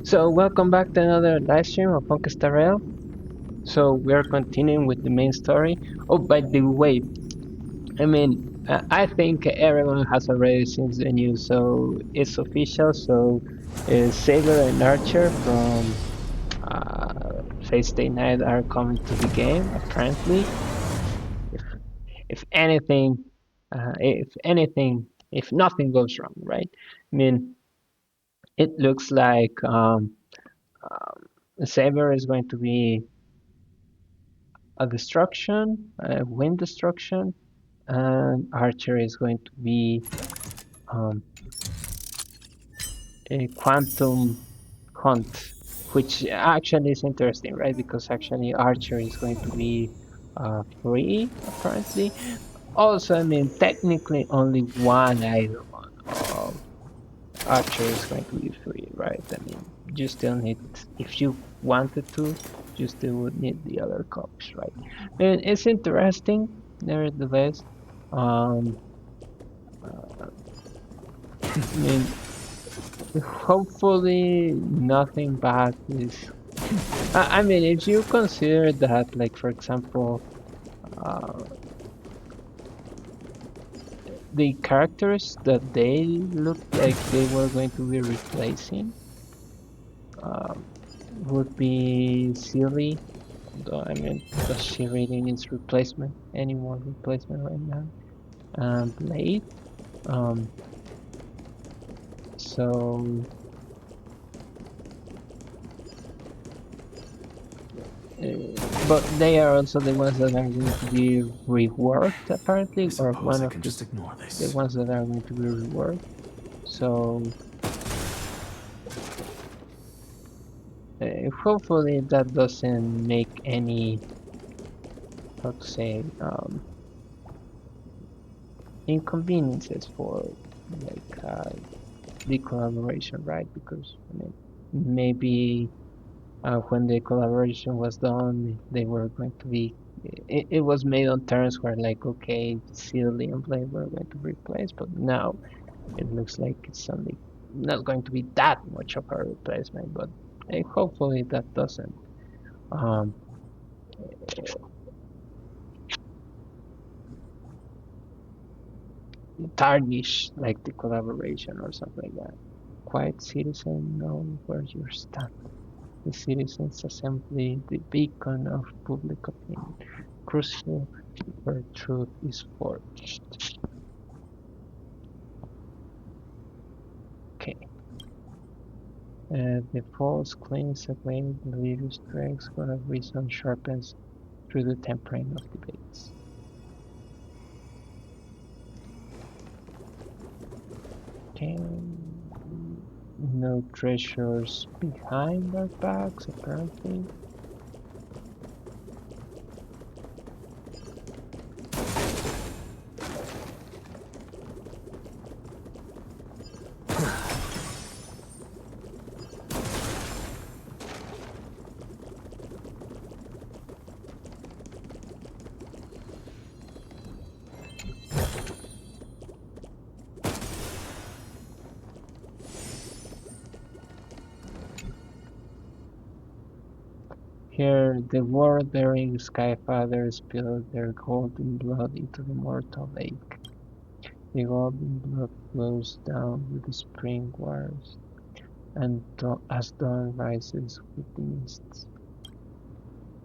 So welcome back to another live stream of Rail. So we're continuing with the main story. Oh, by the way, I think everyone has already seen the news, so it's official. So Saber and Archer from Face Day Night are coming to the game. Apparently, if if anything, if nothing goes wrong, right? I mean, it looks like Saber is going to be a destruction, a wind destruction, and Archer is going to be um, a quantum hunt, which actually is interesting, right? Because actually Archer is going to be free, apparently. Also, technically only one item of Archer is going to be free, right? You still need, if you wanted to, you still would need the other copies, right? And it's interesting, nevertheless. Um, I mean, hopefully nothing bad is. If you consider that, like for example, uh, the characters that they looked like they were going to be replacing um, would be silly. Though, because she really needs replacement, any more replacement right now. Blade. Um, so but they are also the ones that are going to be reworked apparently, or one I of can just ignore the this. ones that are going to be reworked. So hopefully that doesn't make any, how to say, inconveniences for like the collaboration, right? Because maybe when the collaboration was done, they were going to be. It was made on terms where like okay, Silly and Blade were going to be replaced, but now it looks like it's only not going to be that much of a replacement. But hopefully that doesn't um, tarnish like the collaboration or something like that. Quiet citizen, know where you stand. The citizens' assembly, the beacon of public opinion, crucial where truth is forged. Okay. The false claims away the leader's strength when a reason sharpens through the tempering of debates. Okay. No treasures behind our backs, apparently. Here, the war-bearing Skyfathers spilled their golden blood into the mortal lake. The golden blood flows down with the spring waters, and as dawn rises with the mists,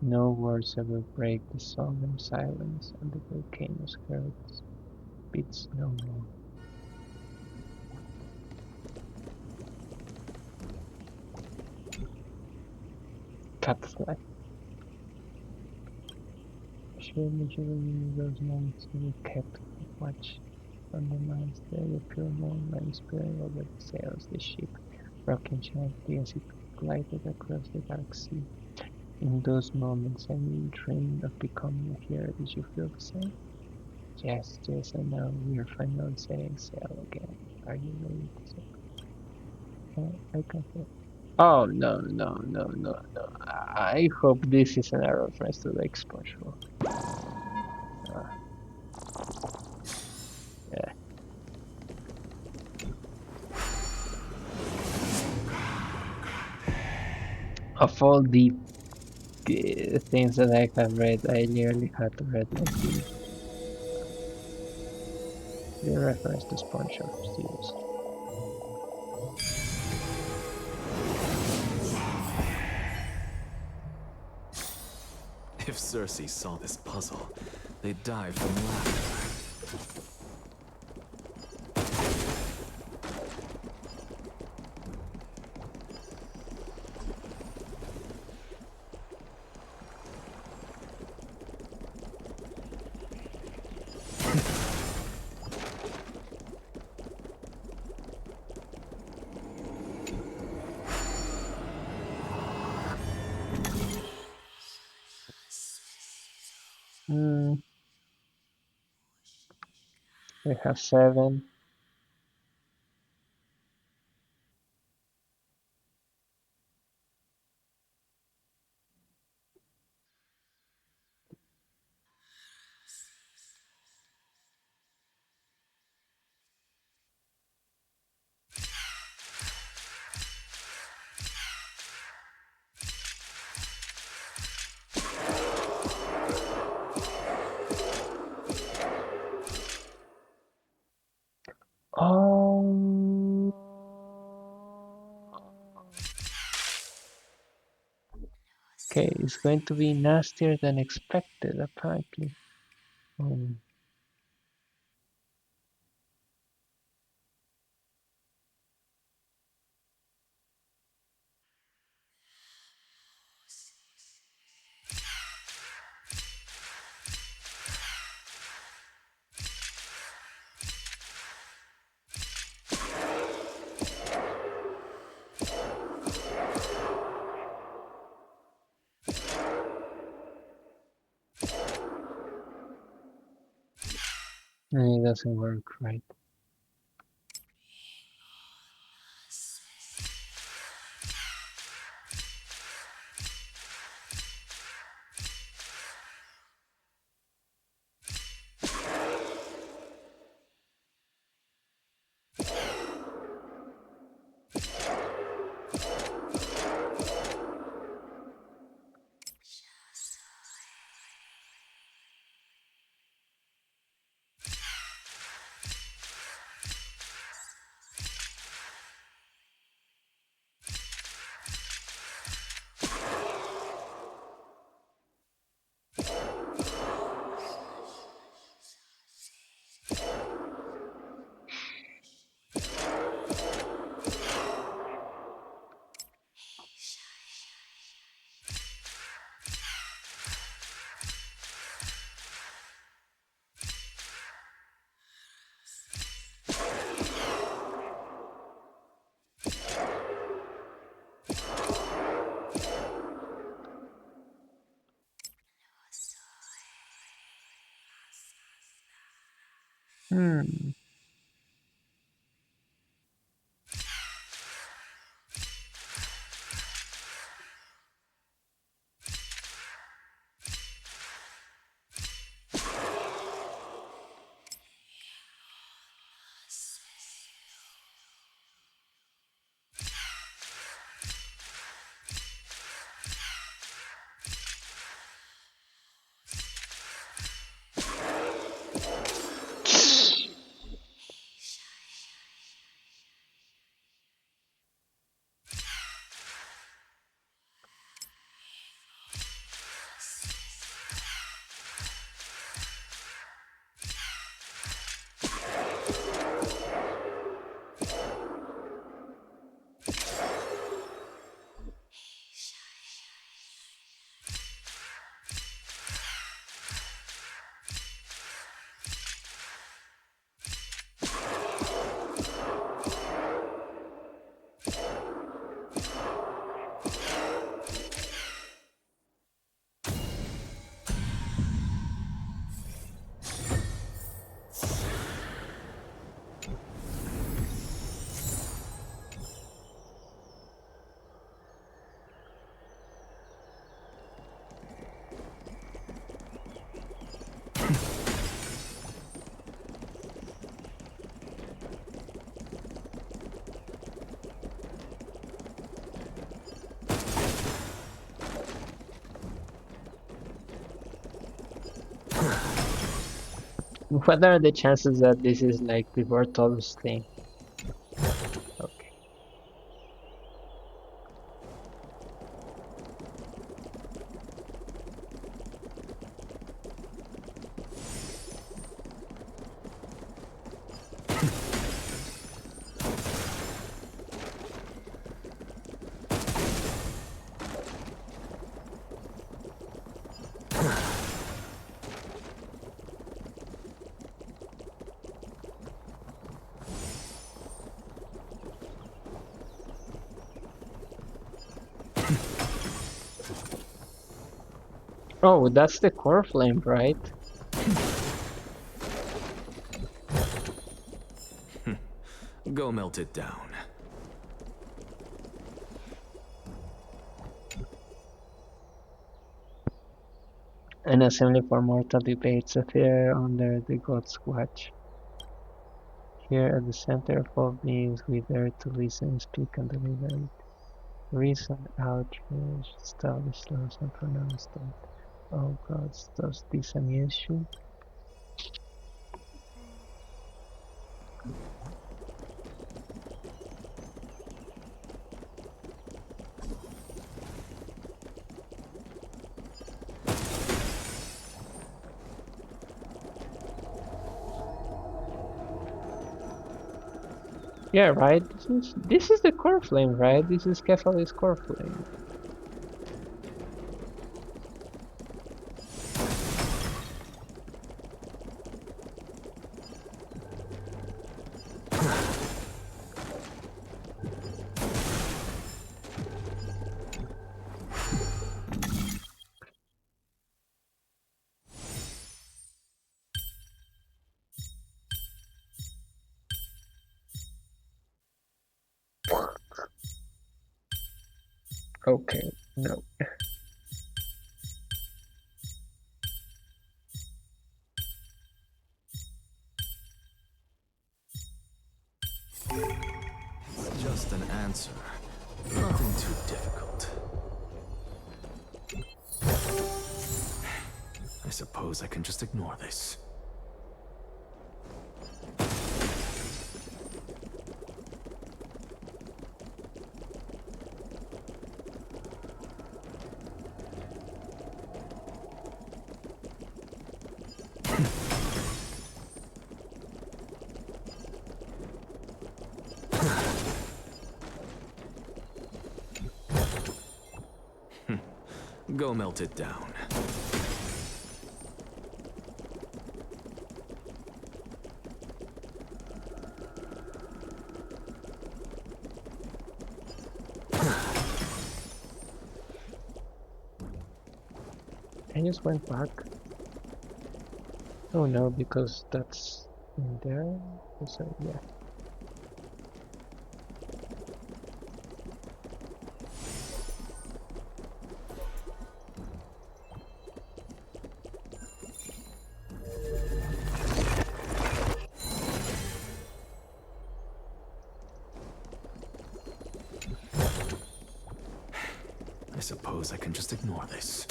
no words ever break the solemn silence, and the volcano's heart beats no more. Catfly. Surely you remember those moments when you kept watch on the night day, the pure moonlight spilling over the sails, the ship rocking gently as it glided across the dark sea. In those moments, I dreamed of becoming a hero. Did you feel the same? Yes, yes, I know. We are finally setting sail again. Are you ready to sail? I can feel. Oh no, no, no, no, no. I hope this is an error reference to the exposure. Uh, yeah. Of all the things that I have read, I nearly had to read like the reference to SpongeBob series. If Cersei saw this puzzle, they'd die from laughter. We have 7. Oh. Okay, it's going to be nastier than expected, apparently. Um, it doesn't work right. Hmm. What are the chances that this is like the Bartolus thing? Okay. Oh, that's the core flame, right? Go melt it down. An assembly for mortal debates affair under the God's watch. Here at the center of all beings, we dare to listen, speak, and deliberate. Reason, outrage, establish laws, and pronounce them. Oh gods, does this amuse you? Yeah, right. This is the core flame, right? This is Kefali's core flame. Okay, no. It's just an answer. Nothing too difficult. I suppose I can just ignore this. Go melt it down. I just went back. Oh no, because that's in there. So yeah. I suppose I can just ignore this.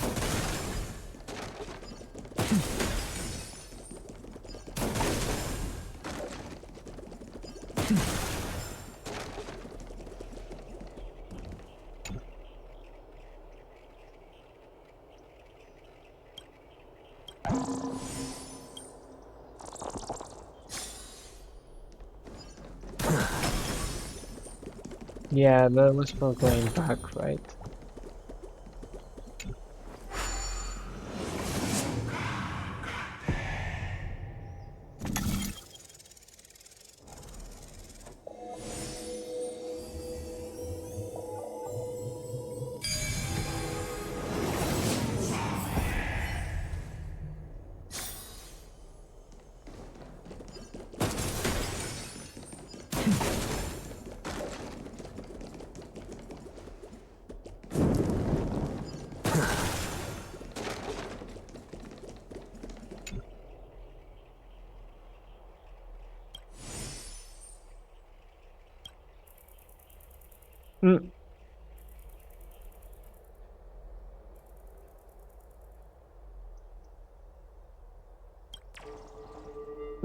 Yeah, that was for going back, right?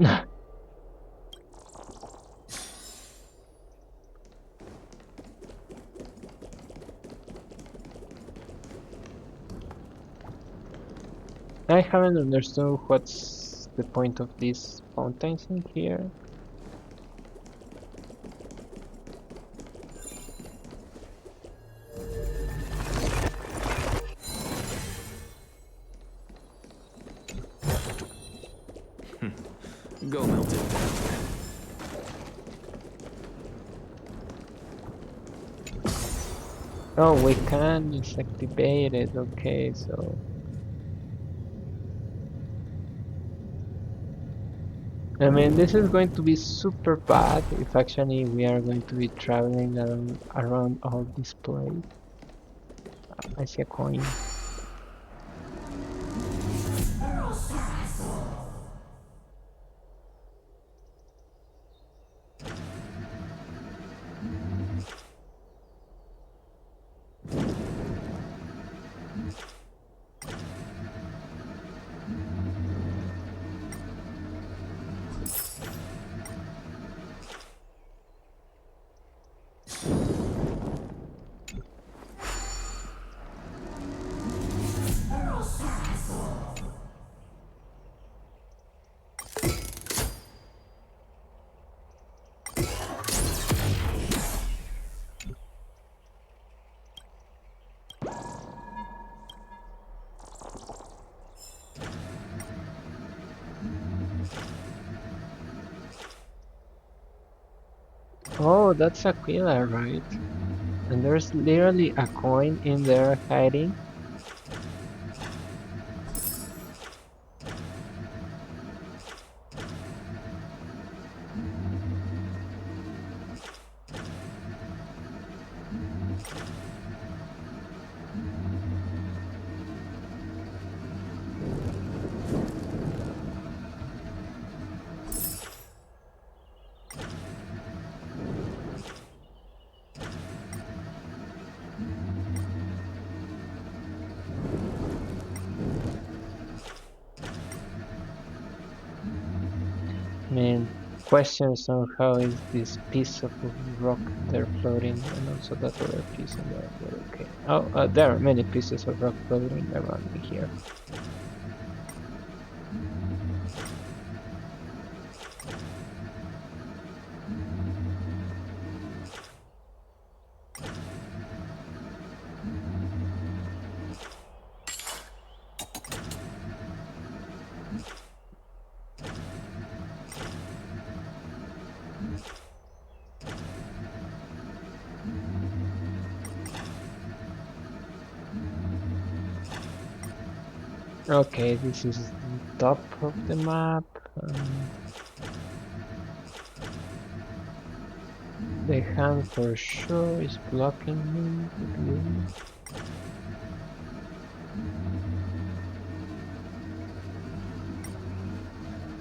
I haven't understood what's the point of these fountains in here. Go melt it. Oh, we can just activate it. Okay, so I mean, this is going to be super bad if actually we are going to be traveling around all this place. I see a coin. Oh, that's Aquila, right? And there's literally a coin in there hiding. Man, questions on how is this piece of rock there floating, and also that other piece in there. But okay. Oh, there are many pieces of rock floating around me here. Okay, this is the top of the map. The hand for sure is blocking me. The blue.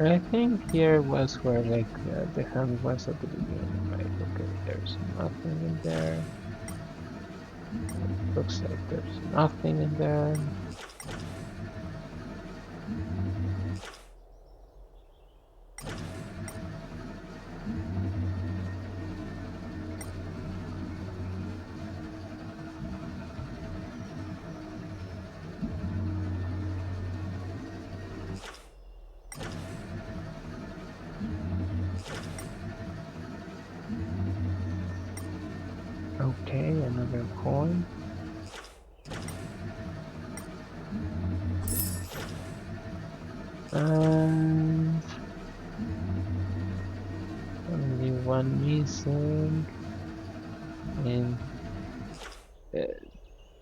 I think here was where like the hand was at the beginning, right? Okay, there's nothing in there. Looks like there's nothing in there. Okay, another coin. And only one missing.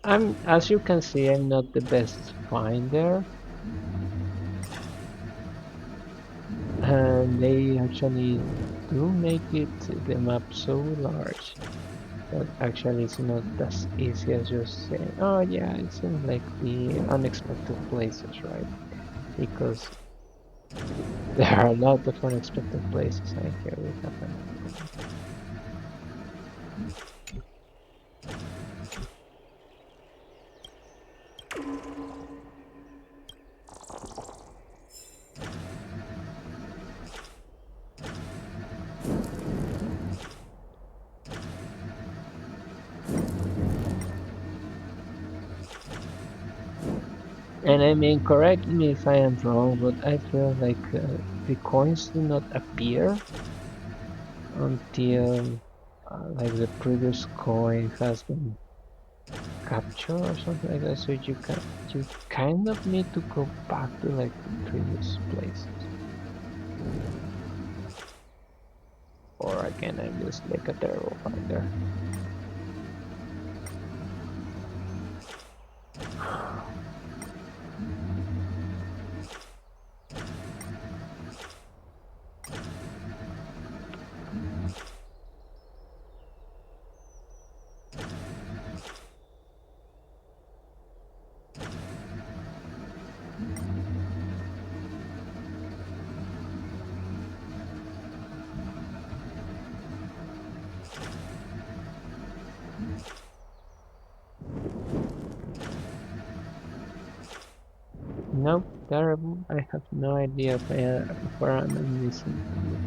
And as you can see, I'm not the best finder. And they actually do make the map so large that actually it's not as easy as just saying, oh yeah, it seems like the unexpected places, right? Because there are a lot of unexpected places, and here we have another one. And I mean, correct me if I am wrong, but I feel like the coins do not appear until like the previous coin has been captured or something like that. So you kind of need to go back to like the previous places. Or again, I'm just like a terrible finder. Nope, terrible. I have no idea where I'm missing to look.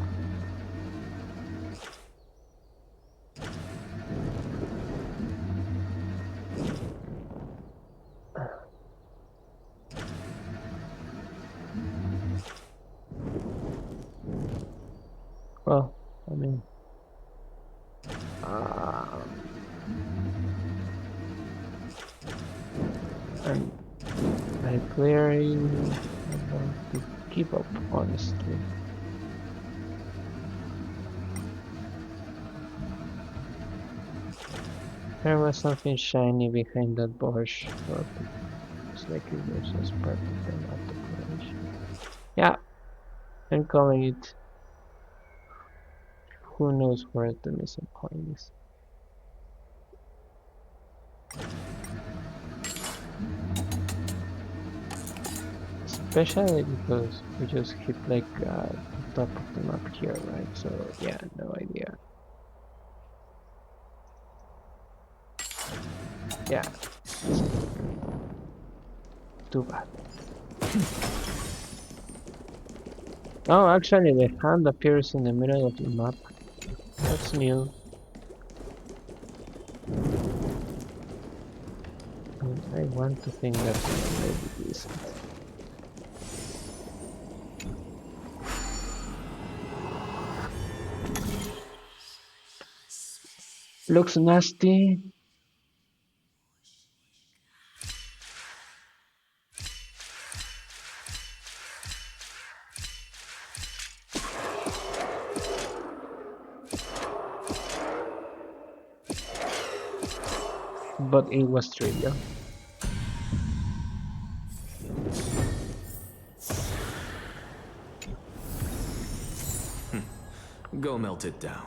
Well, I mean, I'm I clearly want to give up, honestly. There was something shiny behind that bush, but it's like it was just part of the map decoration. Yeah, I'm calling it. Who knows where the missing coin is? Especially because we just hit like the top of the map here, right? So yeah, no idea. Yeah, too bad. Oh, actually, the hand appears in the middle of the map. That's new. And I want to think that maybe decent. Looks nasty. But it was trivia. Go melt it down.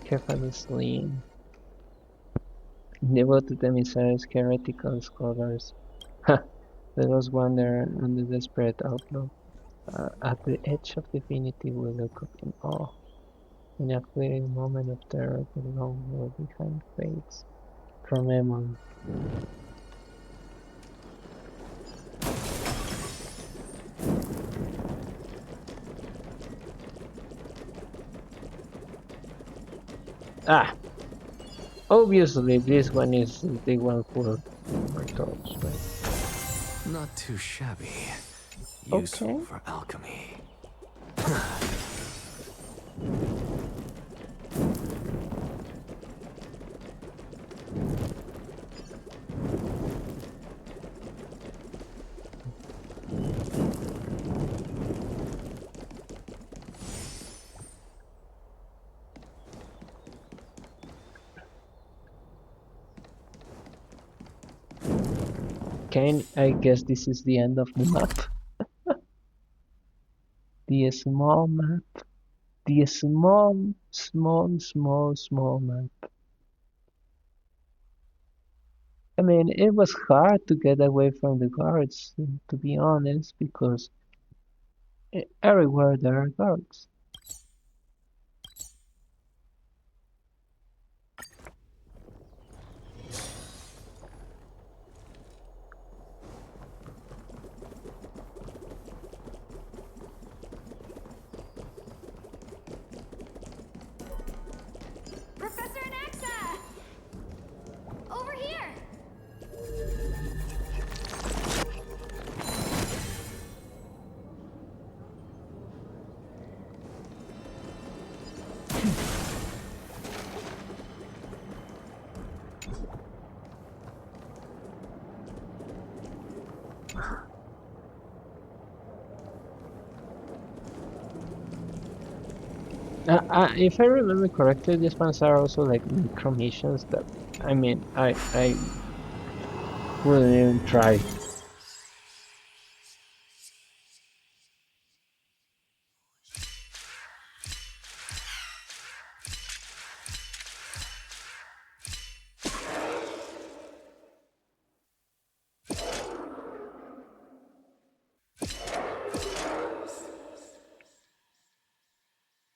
Carefully slim. Devoted emissaries, heretical scholars. Ha! Let us wander on the desperate outlaw. At the edge of divinity we look up in awe. In a fleeting moment of terror, the long road behind fades. From Emon. Ah! Obviously, this one is the one for toes, right? Not too shabby. Okay. Useful for alchemy. I guess this is the end of the map. The small map. The small map. I mean, it was hard to get away from the guards, to be honest, because everywhere there are guards. Professor Anaxa! Over here! If I remember correctly, these ones are also like micro missions that, I mean, I wouldn't even try.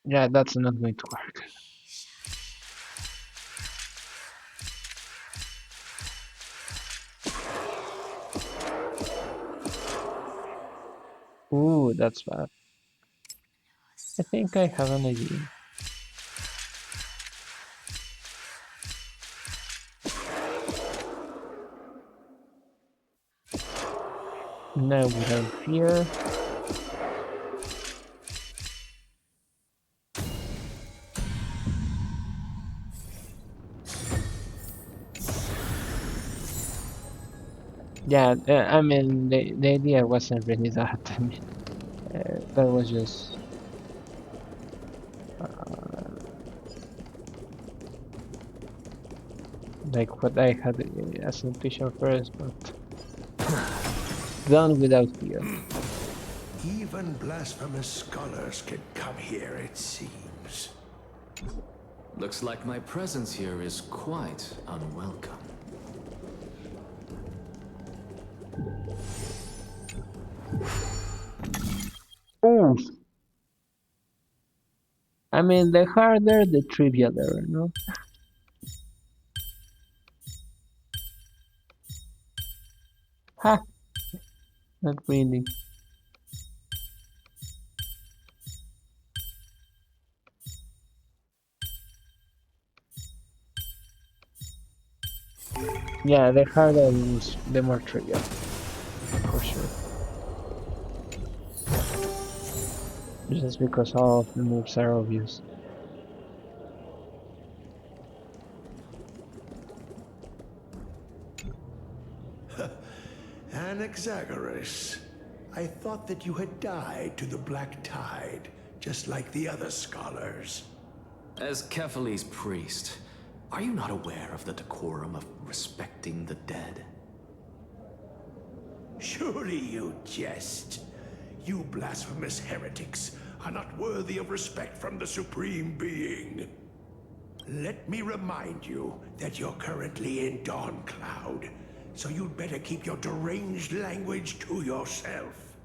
Yeah, that's not going to work. Ooh, that's bad. I think I have an idea. Now without fear. Yeah, I mean, the idea wasn't really that. I mean, that was just like what I had as intuition first, but done without fear. Even blasphemous scholars can come here, it seems. Looks like my presence here is quite unwelcome. Ooh, I mean, the harder, the trivialer, no? Ha, not really. Yeah, the harder is the more trivial, for sure. Just because all of the moves are obvious. Anaxagoras, I thought that you had died to the Black Tide, just like the other scholars. As Kephale's priest, are you not aware of the decorum of respecting the dead? Surely you jest. You blasphemous heretics are not worthy of respect from the Supreme Being. Let me remind you that you're currently in Dawn Cloud, so you'd better keep your deranged language to yourself.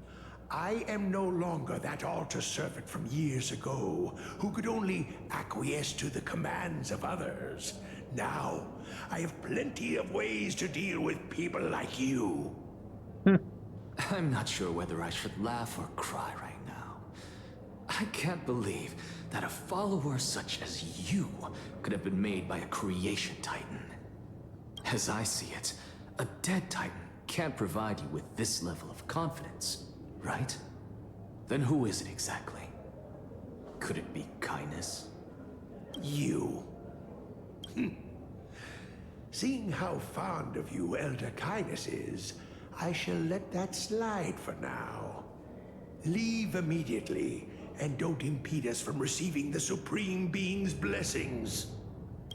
I am no longer that altar servant from years ago who could only acquiesce to the commands of others. Now, I have plenty of ways to deal with people like you. I'm not sure whether I should laugh or cry right now. I can't believe that a follower such as you could have been made by a creation titan. As I see it, a dead titan can't provide you with this level of confidence, right? Then who is it exactly? Could it be kindness? You. Seeing how fond of you Elder Kindness is, I shall let that slide for now. Leave immediately, and don't impede us from receiving the Supreme Being's blessings.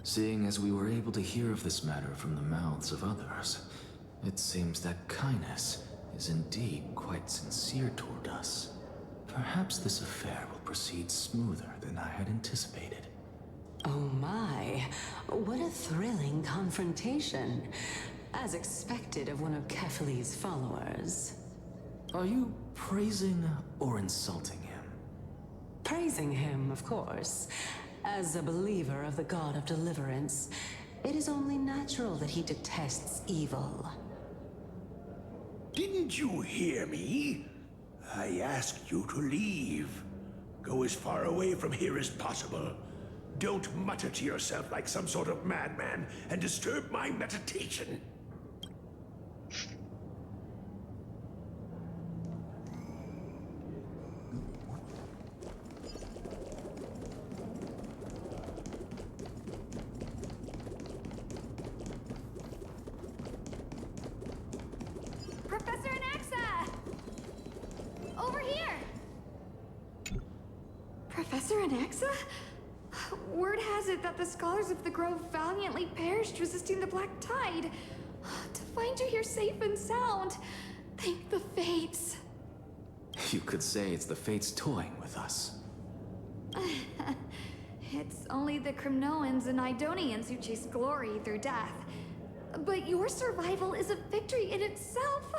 Seeing as we were able to hear of this matter from the mouths of others, it seems that kindness is indeed quite sincere toward us. Perhaps this affair will proceed smoother than I had anticipated. Oh my, what a thrilling confrontation. As expected of one of Kefali's followers. Are you praising or insulting him? Praising him, of course. As a believer of the god of deliverance, it is only natural that he detests evil. Didn't you hear me? I asked you to leave. Go as far away from here as possible. Don't mutter to yourself like some sort of madman and disturb my meditation. Professor Anaxa! Over here! Professor Anaxa? Word has it that the scholars of the Grove valiantly perished resisting the Black Tide. To find you here safe and sound, thank the Fates. You could say it's the Fates toying with us. It's only the Kremnoans and Idonians who chase glory through death. But your survival is a victory in itself.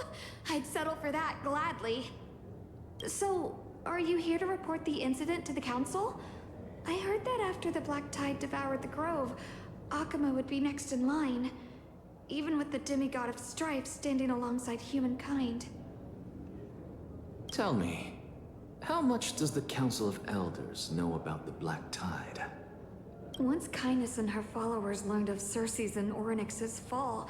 I'd settle for that gladly. So, are you here to report the incident to the Council? I heard that after the Black Tide devoured the Grove, Akuma would be next in line. Even with the demigod of strife standing alongside humankind. Tell me, how much does the Council of Elders know about the Black Tide? Once Kindness and her followers learned of Circe's and Orynyx's fall,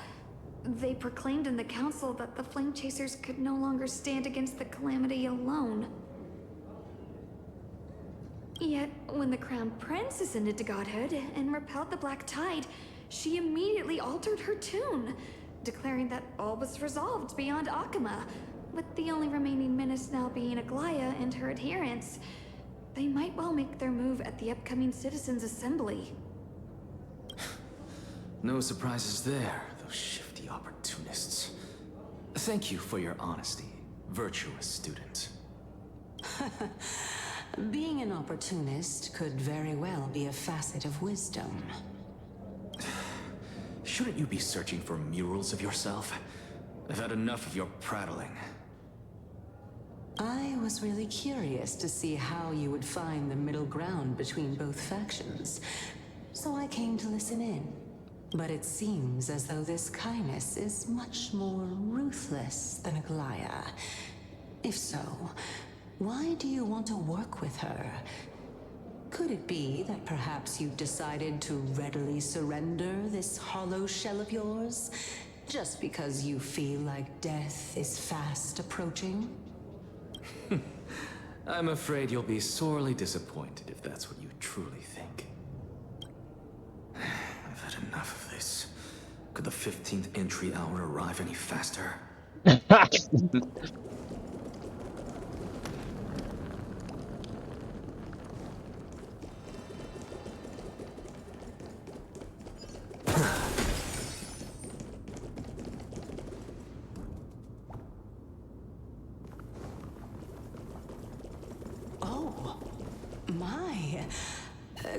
they proclaimed in the council that the Flame Chasers could no longer stand against the calamity alone. Yet, when the Crown Prince ascended to godhood and repelled the Black Tide, she immediately altered her tune, declaring that all was resolved beyond Akuma, with the only remaining menace now being Aglaya and her adherents. They might well make their move at the upcoming Citizens' Assembly. No surprises there, those shifty opportunists. Thank you for your honesty, virtuous student. Being an opportunist could very well be a facet of wisdom. Shouldn't you be searching for murals of yourself? I've had enough of your prattling. I was really curious to see how you would find the middle ground between both factions, so I came to listen in. But it seems as though this Kindness is much more ruthless than Aglaya. If so, why do you want to work with her? Could it be that perhaps you've decided to readily surrender this hollow shell of yours, just because you feel like death is fast approaching? I'm afraid you'll be sorely disappointed if that's what you truly think. I've had enough of this. Could the 15th entry hour arrive any faster?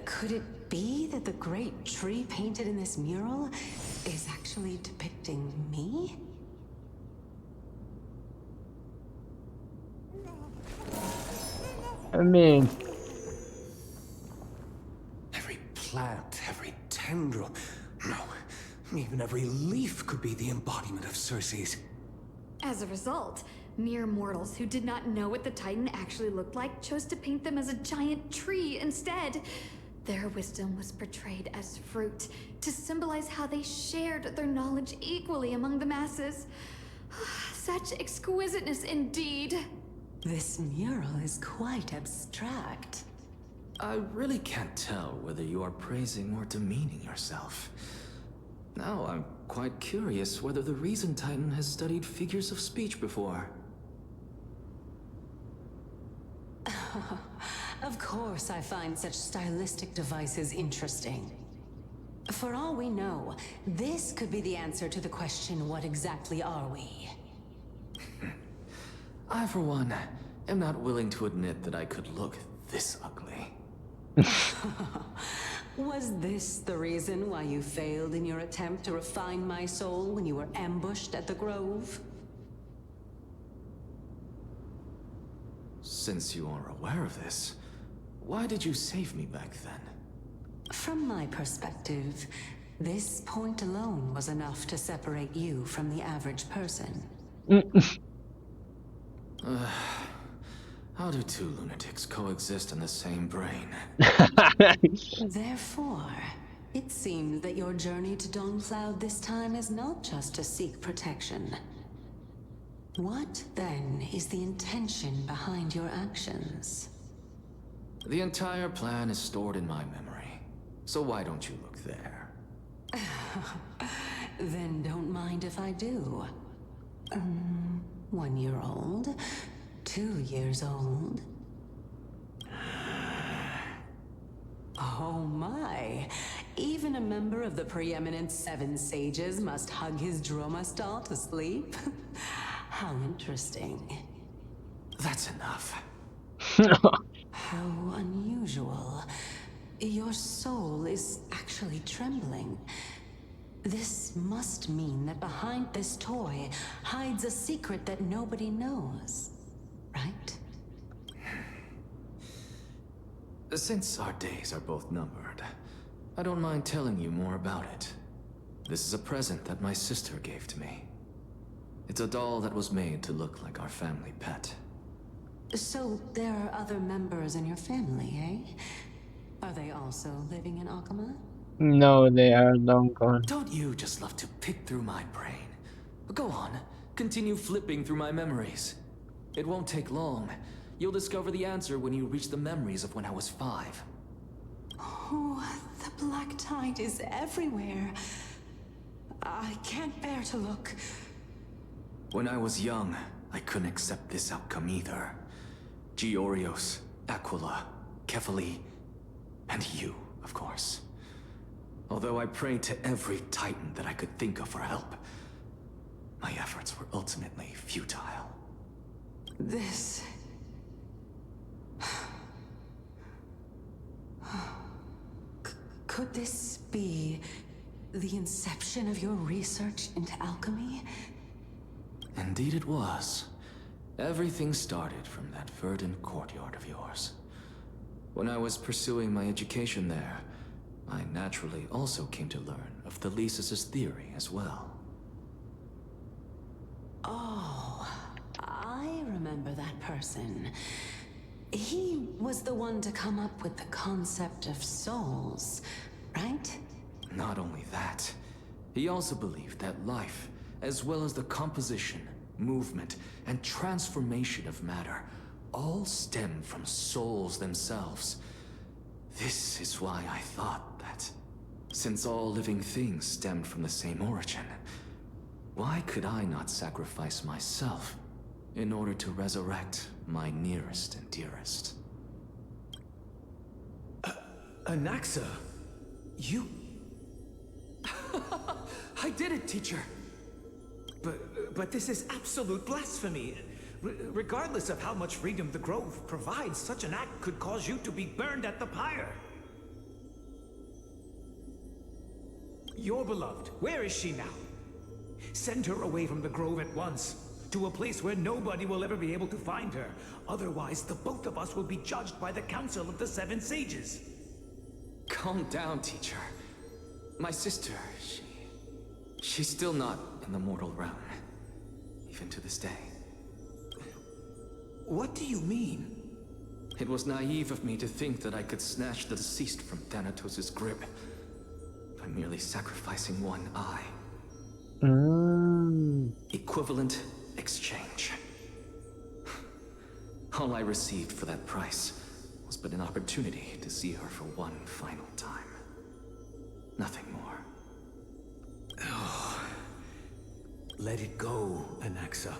Could it be that the great tree painted in this mural is actually depicting me? I mean... Every plant, every tendril, no, even every leaf could be the embodiment of Circe's. As a result, mere mortals who did not know what the Titan actually looked like chose to paint them as a giant tree instead. Their wisdom was portrayed as fruit, to symbolize how they shared their knowledge equally among the masses. Such exquisiteness indeed. This mural is quite abstract. I really can't tell whether you are praising or demeaning yourself. Now I'm quite curious whether the Reason Titan has studied figures of speech before. Of course I find such stylistic devices interesting. For all we know, this could be the answer to the question, what exactly are we? I, for one, am not willing to admit that I could look this ugly. Was this the reason why you failed in your attempt to refine my soul when you were ambushed at the Grove? Since you are aware of this, why did you save me back then? From my perspective, this point alone was enough to separate you from the average person. How do two lunatics coexist in the same brain? Therefore, it seems that your journey to Dawn this time is not just to seek protection. What, then, is the intention behind your actions? The entire plan is stored in my memory, so why don't you look there? Then don't mind if I do. 1 year old? 2 years old? Oh my! Even a member of the preeminent 7 sages must hug his droma stall to sleep? How interesting. That's enough. How unusual. Your soul is actually trembling. This must mean that behind this toy hides a secret that nobody knows, right? Since our days are both numbered, I don't mind telling you more about it. This is a present that my sister gave to me. It's a doll that was made to look like our family pet. So there are other members in your family, eh? Are they also living in Akama? No, they are long gone. Don't you just love to pick through my brain? Go on, continue flipping through my memories. It won't take long. You'll discover the answer when you reach the memories of when I was 5. Oh, the black tide is everywhere. I can't bear to look. When I was young, I couldn't accept this outcome either. Georios, Aquila, Kefali, and you, of course. Although I prayed to every titan that I could think of for help, my efforts were ultimately futile. This... Could this be the inception of your research into alchemy? Indeed it was. Everything started from that verdant courtyard of yours. When I was pursuing my education there, I naturally also came to learn of Thelesis' theory as well. Oh, I remember that person. He was the one to come up with the concept of souls, right? Not only that, he also believed that life, as well as the composition, movement, and transformation of matter, all stem from souls themselves. This is why I thought that, since all living things stemmed from the same origin, why could I not sacrifice myself in order to resurrect my nearest and dearest? Anaxa, you... I did it, teacher! But this is absolute blasphemy. Regardless of how much freedom the Grove provides, such an act could cause you to be burned at the pyre. Your beloved, where is she now? Send her away from the Grove at once, to a place where nobody will ever be able to find her. Otherwise, the both of us will be judged by the Council of the 7 Sages. Calm down, teacher. My sister, she's still not in the mortal realm, even to this day. What do you mean? It was naive of me to think that I could snatch the deceased from Thanatos' grip by merely sacrificing one eye. Equivalent exchange. All I received for that price was but an opportunity to see her for one final time. Nothing more. Oh. Let it go, Anaxa.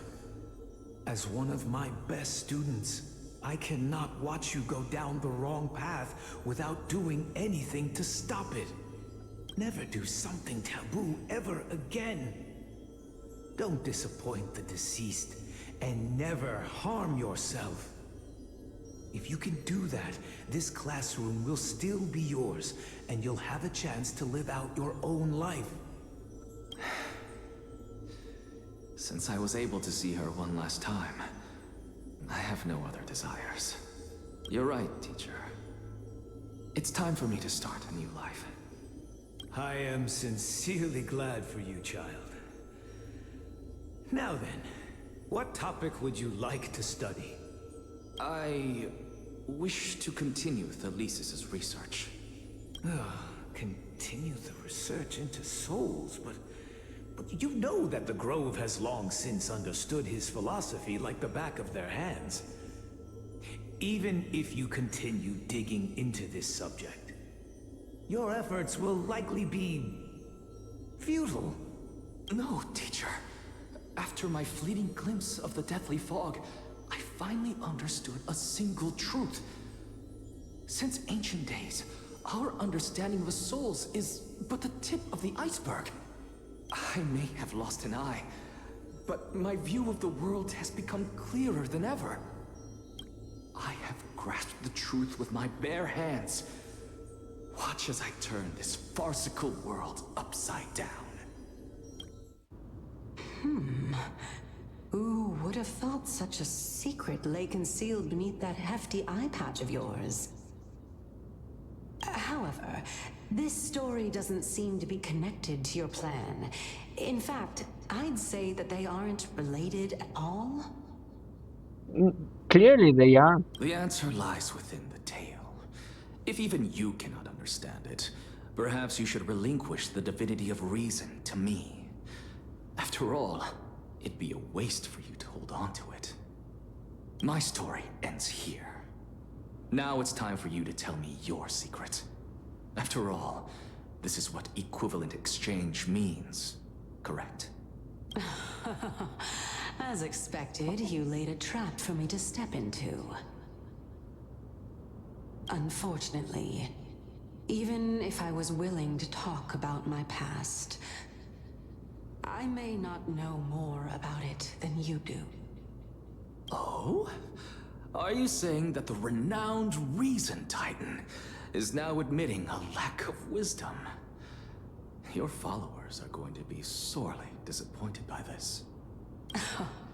As one of my best students, I cannot watch you go down the wrong path without doing anything to stop it. Never do something taboo ever again. Don't disappoint the deceased, and never harm yourself. If you can do that, this classroom will still be yours, and you'll have a chance to live out your own life. Since I was able to see her one last time, I have no other desires. You're right, teacher. It's time for me to start a new life. I am sincerely glad for you, child. Now then, what topic would you like to study? I wish to continue Thalesis' research. Continue the research into souls, but you know that the Grove has long since understood his philosophy like the back of their hands. Even if you continue digging into this subject, your efforts will likely be futile. No, teacher. After my fleeting glimpse of the deathly fog, I finally understood a single truth. Since ancient days, our understanding of the souls is but the tip of the iceberg. I may have lost an eye, but my view of the world has become clearer than ever. I have grasped the truth with my bare hands. Watch as I turn this farcical world upside down. Who would have thought such a secret lay concealed beneath that hefty eye patch of yours? However, this story doesn't seem to be connected to your plan. In fact, I'd say that they aren't related at all. Clearly they are. The answer lies within the tale. If even you cannot understand it, perhaps you should relinquish the divinity of reason to me. After all, it'd be a waste for you to hold on to it. My story ends here. Now it's time for you to tell me your secret. After all, this is what equivalent exchange means, correct? As expected, you laid a trap for me to step into. Unfortunately, even if I was willing to talk about my past, I may not know more about it than you do. Oh? Are you saying that the renowned Reason Titan is now admitting a lack of wisdom? Your followers are going to be sorely disappointed by this.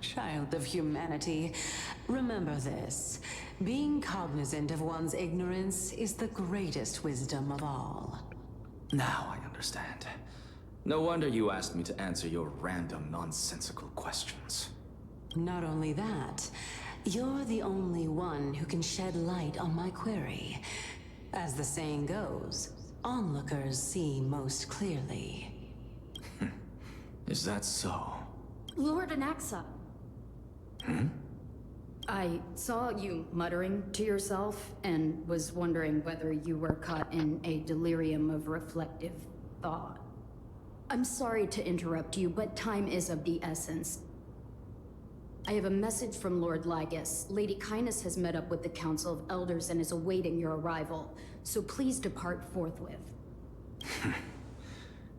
Child of humanity, remember this. Being cognizant of one's ignorance is the greatest wisdom of all. Now I understand. No wonder you asked me to answer your random, nonsensical questions. Not only that, you're the only one who can shed light on my query. As the saying goes, onlookers see most clearly. Is that so? Lord Anaxa. I saw you muttering to yourself and was wondering whether you were caught in a delirium of reflective thought. I'm sorry to interrupt you, but time is of the essence. I have a message from Lord Lygus. Lady Kindness has met up with the Council of Elders and is awaiting your arrival, so please depart forthwith.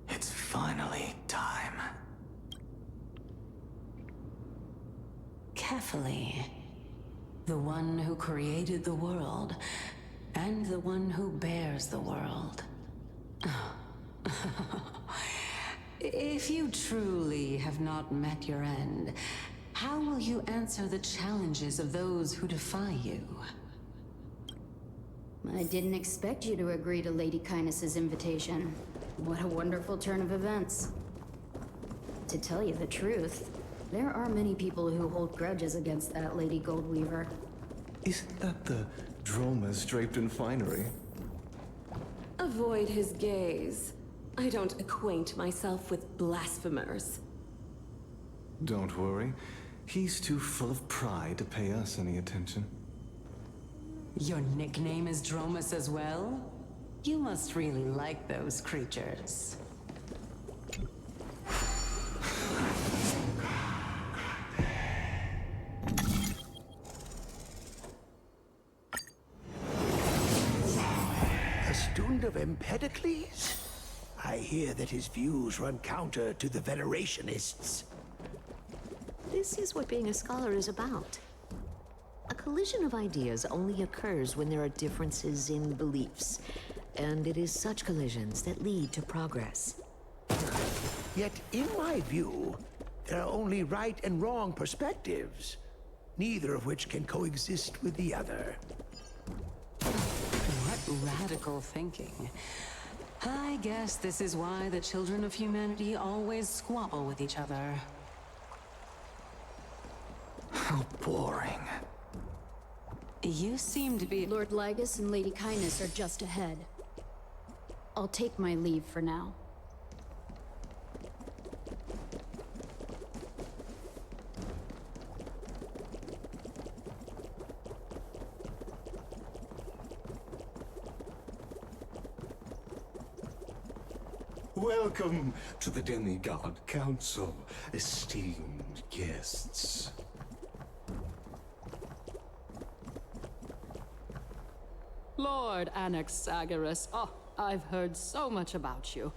It's finally time. Carefully. The one who created the world, and the one who bears the world. If you truly have not met your end, how will you answer the challenges of those who defy you? I didn't expect you to agree to Lady Kindness's invitation. What a wonderful turn of events. To tell you the truth, there are many people who hold grudges against that Lady Goldweaver. Isn't that the dromas draped in finery? Avoid his gaze. I don't acquaint myself with blasphemers. Don't worry. He's too full of pride to pay us any attention. Your nickname is Dromus as well? You must really like those creatures. A student of Empedocles? I hear that his views run counter to the Venerationists. This is what being a scholar is about. A collision of ideas only occurs when there are differences in beliefs. And it is such collisions that lead to progress. Yet, in my view, there are only right and wrong perspectives, neither of which can coexist with the other. What radical thinking. I guess this is why the children of humanity always squabble with each other. How boring. You seem to be... Lord Lygus and Lady Kindness are just ahead. I'll take my leave for now. Welcome to the Demigod Council, esteemed guests. Lord Anaxagoras, oh, I've heard so much about you.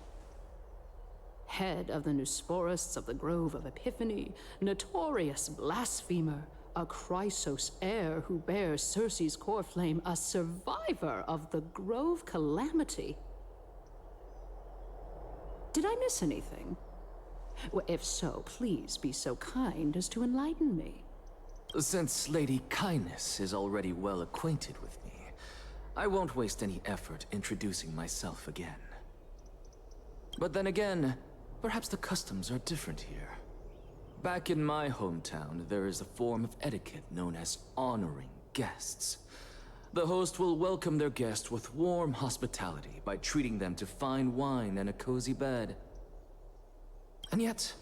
Head of the Nusporists of the Grove of Epiphany, notorious blasphemer, a Chrysos heir who bears Circe's core flame, a survivor of the Grove calamity. Did I miss anything? Well, if so, please be so kind as to enlighten me. Since Lady Kindness is already well acquainted with me, I won't waste any effort introducing myself again. But then again, perhaps the customs are different here. Back in my hometown, there is a form of etiquette known as honoring guests. The host will welcome their guest with warm hospitality by treating them to fine wine and a cozy bed. And yet,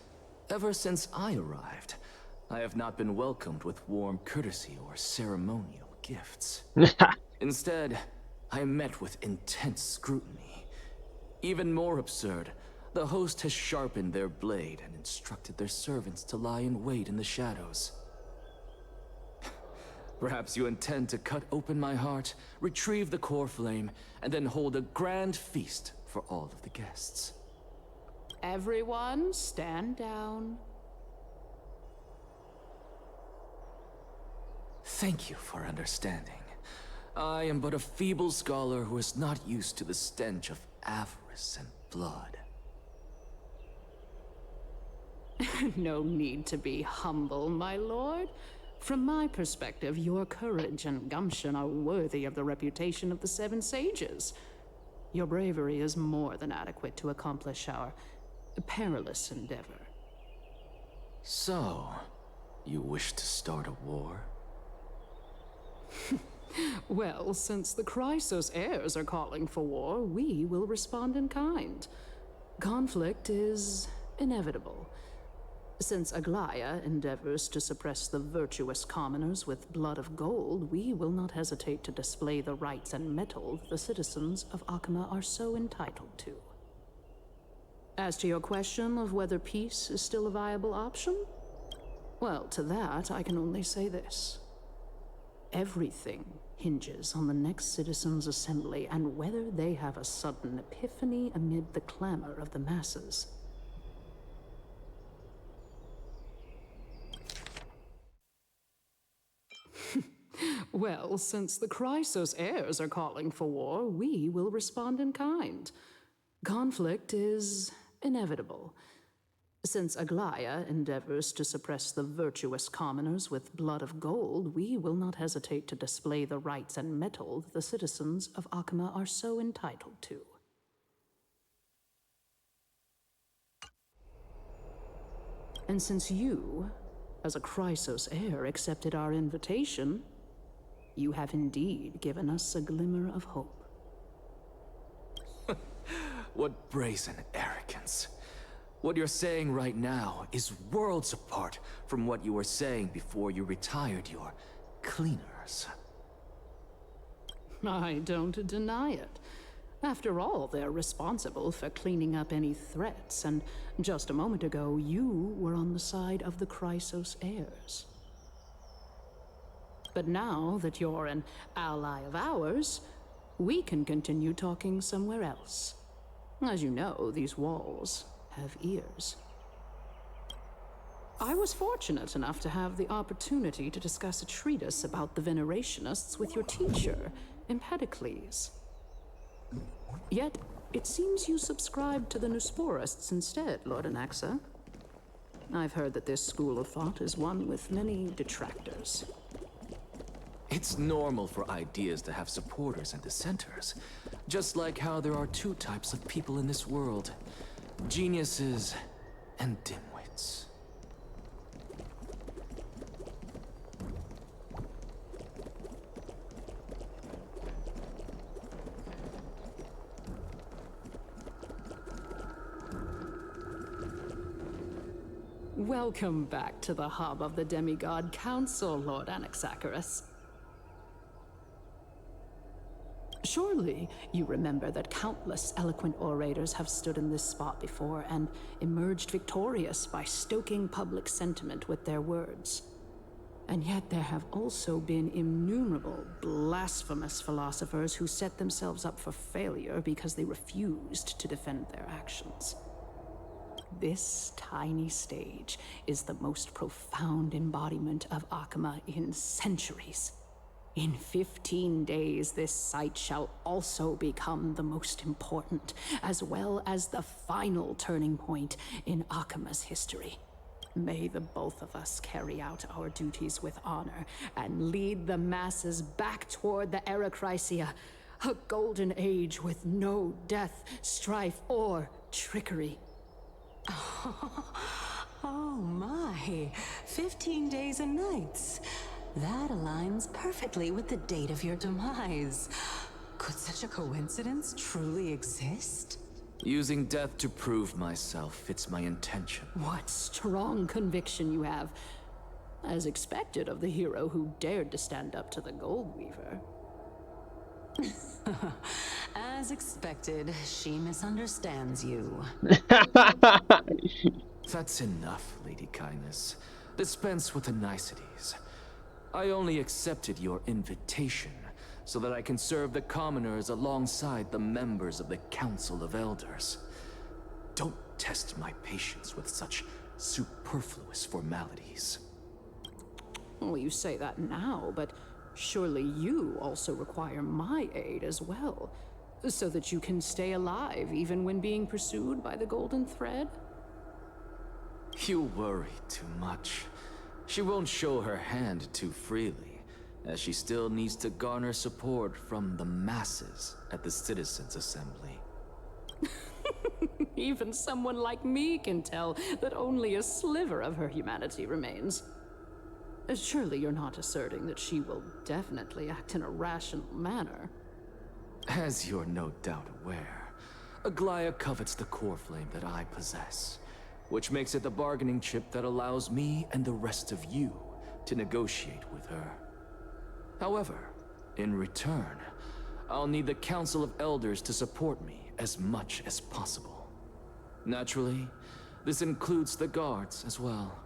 ever since I arrived, I have not been welcomed with warm courtesy or ceremonial gifts. Instead, I am met with intense scrutiny. Even more absurd, the host has sharpened their blade and instructed their servants to lie in wait in the shadows. Perhaps you intend to cut open my heart, retrieve the core flame, and then hold a grand feast for all of the guests. Everyone, stand down. Thank you for understanding. I am but a feeble scholar who is not used to the stench of avarice and blood. No need to be humble, my lord. From my perspective, your courage and gumption are worthy of the reputation of the Seven Sages. Your bravery is more than adequate to accomplish our perilous endeavor. So, you wish to start a war? Well, since the Chrysos heirs are calling for war, we will respond in kind. Conflict is inevitable. Since Aglaya endeavors to suppress the virtuous commoners with blood of gold, we will not hesitate to display the rights and mettle the citizens of Akama are so entitled to. As to your question of whether peace is still a viable option, well, to that I can only say this. Everything hinges on the next citizens' assembly and whether they have a sudden epiphany amid the clamor of the masses. Well, since the Chrysos heirs are calling for war, we will respond in kind. Conflict is inevitable. Since Aglaya endeavors to suppress the virtuous commoners with blood of gold, we will not hesitate to display the rights and mettle the citizens of Akama are so entitled to. And since you, as a Chrysos heir, accepted our invitation, you have indeed given us a glimmer of hope. What brazen arrogance. What you're saying right now is worlds apart from what you were saying before you retired your cleaners. I don't deny it. After all, they're responsible for cleaning up any threats, and just a moment ago, you were on the side of the Chrysos heirs. But now that you're an ally of ours, we can continue talking somewhere else. As you know, these walls have ears. I was fortunate enough to have the opportunity to discuss a treatise about the Venerationists with your teacher, Empedocles. Yet, it seems you subscribed to the Nusporists instead, Lord Anaxa. I've heard that this school of thought is one with many detractors. It's normal for ideas to have supporters and dissenters, just like how there are two types of people in this world: geniuses and dimwits. Welcome back to the hub of the Demigod Council, Lord Anaxagoras. Surely you remember that countless eloquent orators have stood in this spot before and emerged victorious by stoking public sentiment with their words. And yet there have also been innumerable blasphemous philosophers who set themselves up for failure because they refused to defend their actions. This tiny stage is the most profound embodiment of Akama in centuries. In 15 days, this site shall also become the most important, as well as the final turning point in Akama's history. May the both of us carry out our duties with honor and lead the masses back toward the Erechrysia, a golden age with no death, strife, or trickery. Oh my, 15 days and nights. That aligns perfectly with the date of your demise. Could such a coincidence truly exist? Using death to prove myself fits my intention. What strong conviction you have. As expected of the hero who dared to stand up to the Gold Weaver. As expected, she misunderstands you. That's enough, Lady Kindness. Dispense with the niceties. I only accepted your invitation so that I can serve the commoners alongside the members of the Council of Elders. Don't test my patience with such superfluous formalities. Well, you say that now, but surely you also require my aid as well, so that you can stay alive even when being pursued by the Golden Thread? You worry too much. She won't show her hand too freely, as she still needs to garner support from the masses at the Citizens' Assembly. Even someone like me can tell that only a sliver of her humanity remains. Surely you're not asserting that she will definitely act in a rational manner. As you're no doubt aware, Aglaia covets the core flame that I possess, which makes it the bargaining chip that allows me and the rest of you to negotiate with her. However, in return, I'll need the Council of Elders to support me as much as possible. Naturally, this includes the guards as well.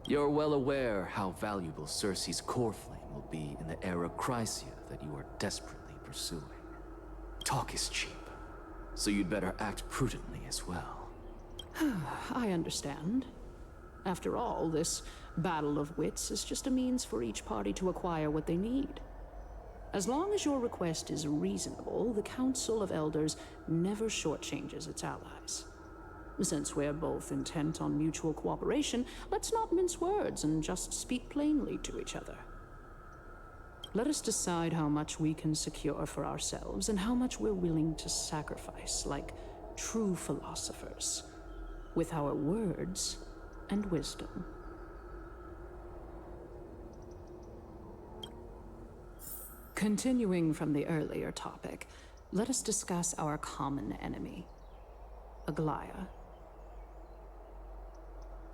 You're well aware how valuable Cersei's core flame will be in the Erechrysia that you are desperately pursuing. Talk is cheap, so you'd better act prudently as well. I understand. After all, this battle of wits is just a means for each party to acquire what they need. As long as your request is reasonable, the Council of Elders never shortchanges its allies. Since we're both intent on mutual cooperation, let's not mince words and just speak plainly to each other. Let us decide how much we can secure for ourselves and how much we're willing to sacrifice, like true philosophers, with our words and wisdom. Continuing from the earlier topic, let us discuss our common enemy, Aglaia.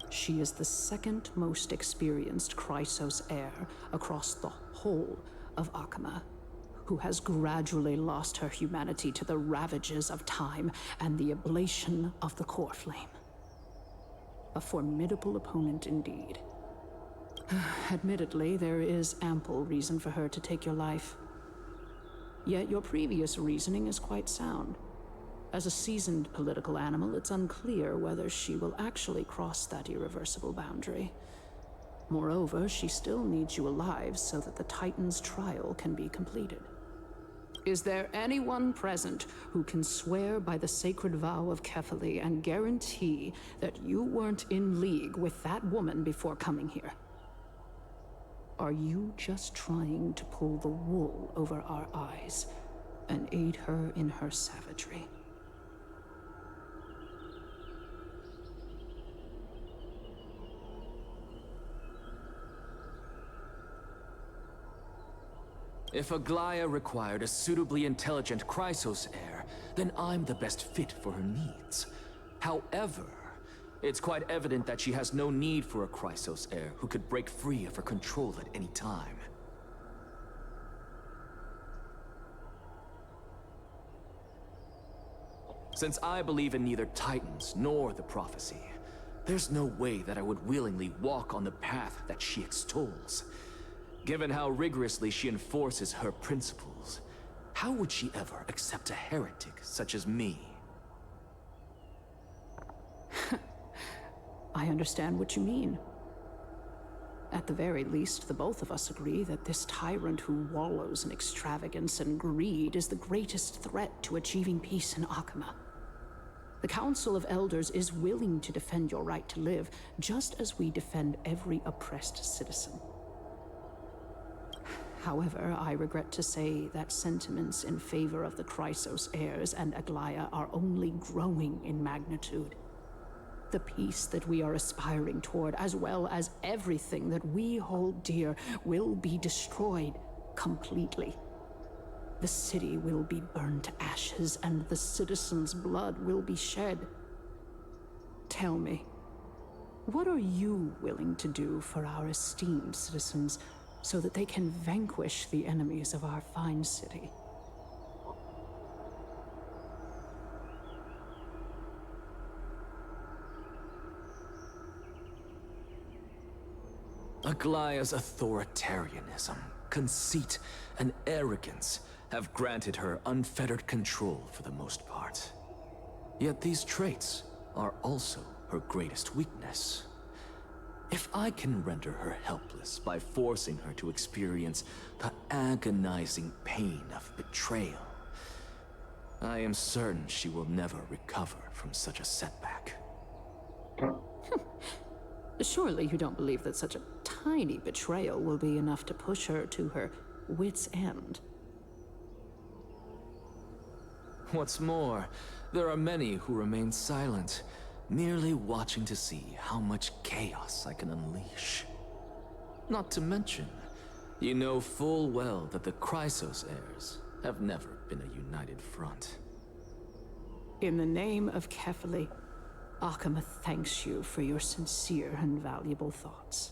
She is the second most experienced Chrysos heir across the whole of Akama, who has gradually lost her humanity to the ravages of time and the ablation of the core flame. A formidable opponent indeed. Admittedly, there is ample reason for her to take your life. Yet your previous reasoning is quite sound. As a seasoned political animal, it's unclear whether she will actually cross that irreversible boundary. Moreover, she still needs you alive so that the Titan's trial can be completed. Is there anyone present who can swear by the sacred vow of Kefali and guarantee that you weren't in league with that woman before coming here? Are you just trying to pull the wool over our eyes and aid her in her savagery? If Aglaia required a suitably intelligent Chrysos heir, then I'm the best fit for her needs. However, it's quite evident that she has no need for a Chrysos heir who could break free of her control at any time. Since I believe in neither Titans nor the prophecy, there's no way that I would willingly walk on the path that she extols. Given how rigorously she enforces her principles, how would she ever accept a heretic such as me? I understand what you mean. At the very least, the both of us agree that this tyrant who wallows in extravagance and greed is the greatest threat to achieving peace in Akama. The Council of Elders is willing to defend your right to live, just as we defend every oppressed citizen. However, I regret to say that sentiments in favor of the Chrysos heirs and Aglaia are only growing in magnitude. The peace that we are aspiring toward, as well as everything that we hold dear, will be destroyed completely. The city will be burned to ashes, and the citizens' blood will be shed. Tell me, what are you willing to do for our esteemed citizens, so that they can vanquish the enemies of our fine city? Aglaia's authoritarianism, conceit, and arrogance have granted her unfettered control for the most part. Yet these traits are also her greatest weakness. If I can render her helpless by forcing her to experience the agonizing pain of betrayal, I am certain she will never recover from such a setback. Surely you don't believe that such a tiny betrayal will be enough to push her to her wit's end. What's more, there are many who remain silent, merely watching to see how much chaos I can unleash. Not to mention, you know full well that the Chrysos heirs have never been a united front. In the name of Kefali, Akama thanks you for your sincere and valuable thoughts.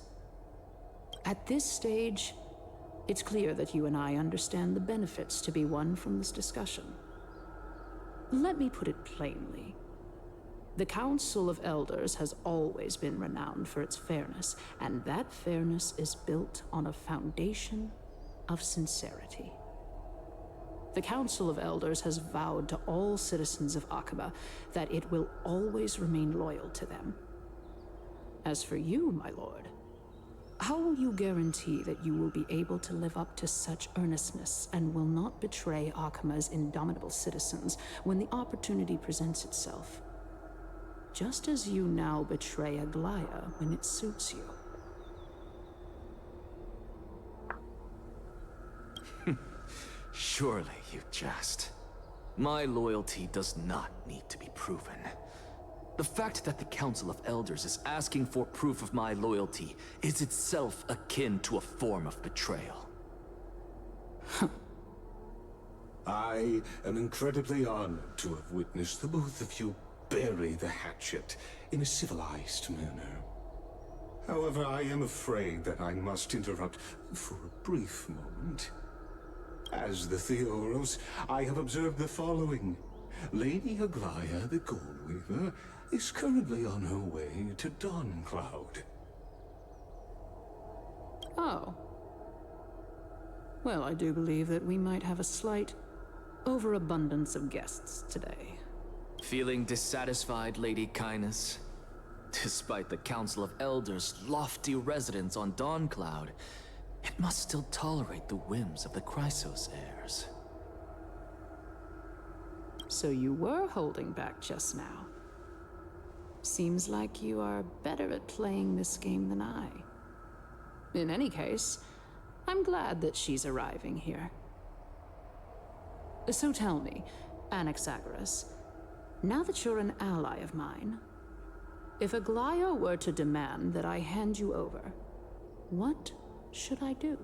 At this stage, it's clear that you and I understand the benefits to be won from this discussion. Let me put it plainly. The Council of Elders has always been renowned for its fairness, and that fairness is built on a foundation of sincerity. The Council of Elders has vowed to all citizens of Akaba that it will always remain loyal to them. As for you, my lord, how will you guarantee that you will be able to live up to such earnestness and will not betray Akama's indomitable citizens when the opportunity presents itself? Just as you now betray Aglaia when it suits you. Surely you jest. My loyalty does not need to be proven. The fact that the Council of Elders is asking for proof of my loyalty is itself akin to a form of betrayal. I am incredibly honored to have witnessed the both of you bury the hatchet in a civilized manner. However, I am afraid that I must interrupt for a brief moment. As the Theoros, I have observed the following. Lady Aglaia, the Goldweaver, is currently on her way to Dawncloud. Oh. Well, I do believe that we might have a slight overabundance of guests today. Feeling dissatisfied, Lady Kindness? Despite the Council of Elders' lofty residence on Dawncloud, it must still tolerate the whims of the Chrysos heirs. So you were holding back just now. Seems like you are better at playing this game than I. In any case, I'm glad that she's arriving here. So tell me, Anaxagoras, now that you're an ally of mine, if Aglaya were to demand that I hand you over, what should I do?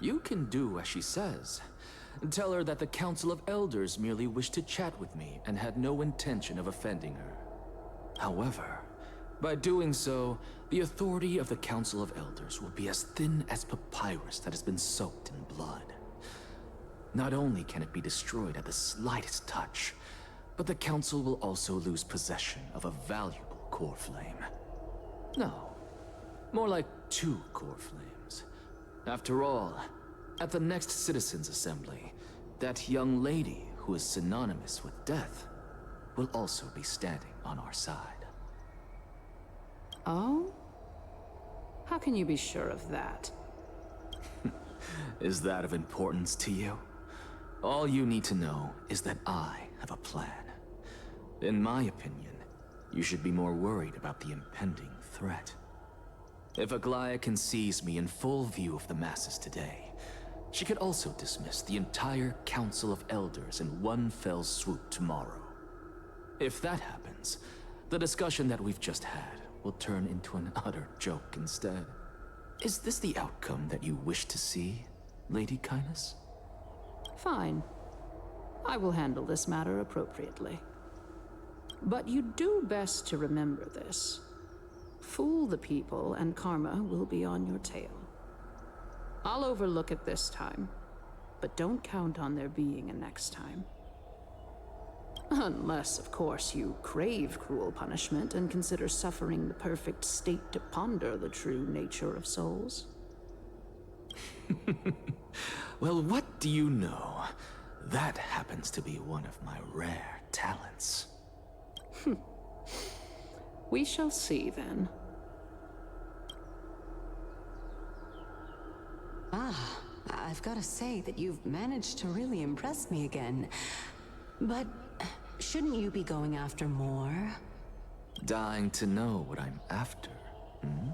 You can do as she says. Tell her that the Council of Elders merely wished to chat with me and had no intention of offending her. However, by doing so, the authority of the Council of Elders will be as thin as papyrus that has been soaked in blood. Not only can it be destroyed at the slightest touch, but the Council will also lose possession of a valuable core flame. No, more like 2 core flames. After all, at the next Citizens' Assembly, that young lady who is synonymous with death will also be standing on our side. Oh? How can you be sure of that? Is that of importance to you? All you need to know is that I have a plan. In my opinion, you should be more worried about the impending threat. If Aglaya can seize me in full view of the masses today, she could also dismiss the entire Council of Elders in one fell swoop tomorrow. If that happens, the discussion that we've just had will turn into an utter joke instead. Is this the outcome that you wish to see, Lady Kindness? Fine. I will handle this matter appropriately. But you do best to remember this. Fool the people and karma will be on your tail. I'll overlook it this time, but don't count on there being a next time. Unless, of course, you crave cruel punishment and consider suffering the perfect state to ponder the true nature of souls. Well, what do you know? That happens to be one of my rare talents. We shall see, then. I've got to say that you've managed to really impress me again. But shouldn't you be going after more? Dying to know what I'm after, hmm?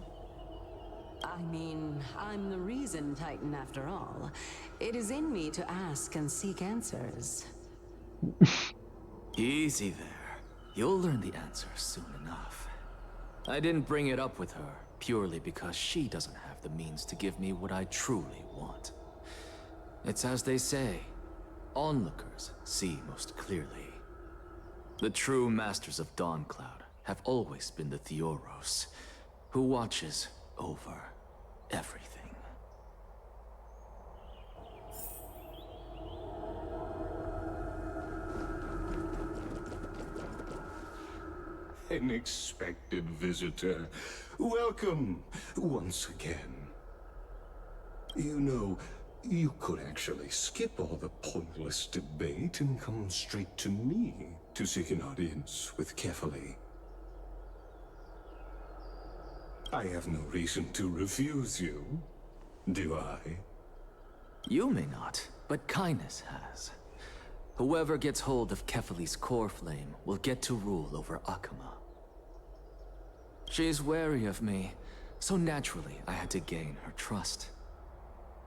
I mean, I'm the reason Titan after all. It is in me to ask and seek answers. Easy there. You'll learn the answer soon enough. I didn't bring it up with her purely because she doesn't have the means to give me what I truly want. It's as they say, onlookers see most clearly. The true masters of Dawncloud have always been the Theoros, who watches over everything. An expected visitor. Welcome once again. You know, you could actually skip all the pointless debate and come straight to me to seek an audience with Kefali. I have no reason to refuse you, do I? You may not, but Kindness has. Whoever gets hold of Kefali's core flame will get to rule over Akama. She's wary of me, so naturally I had to gain her trust.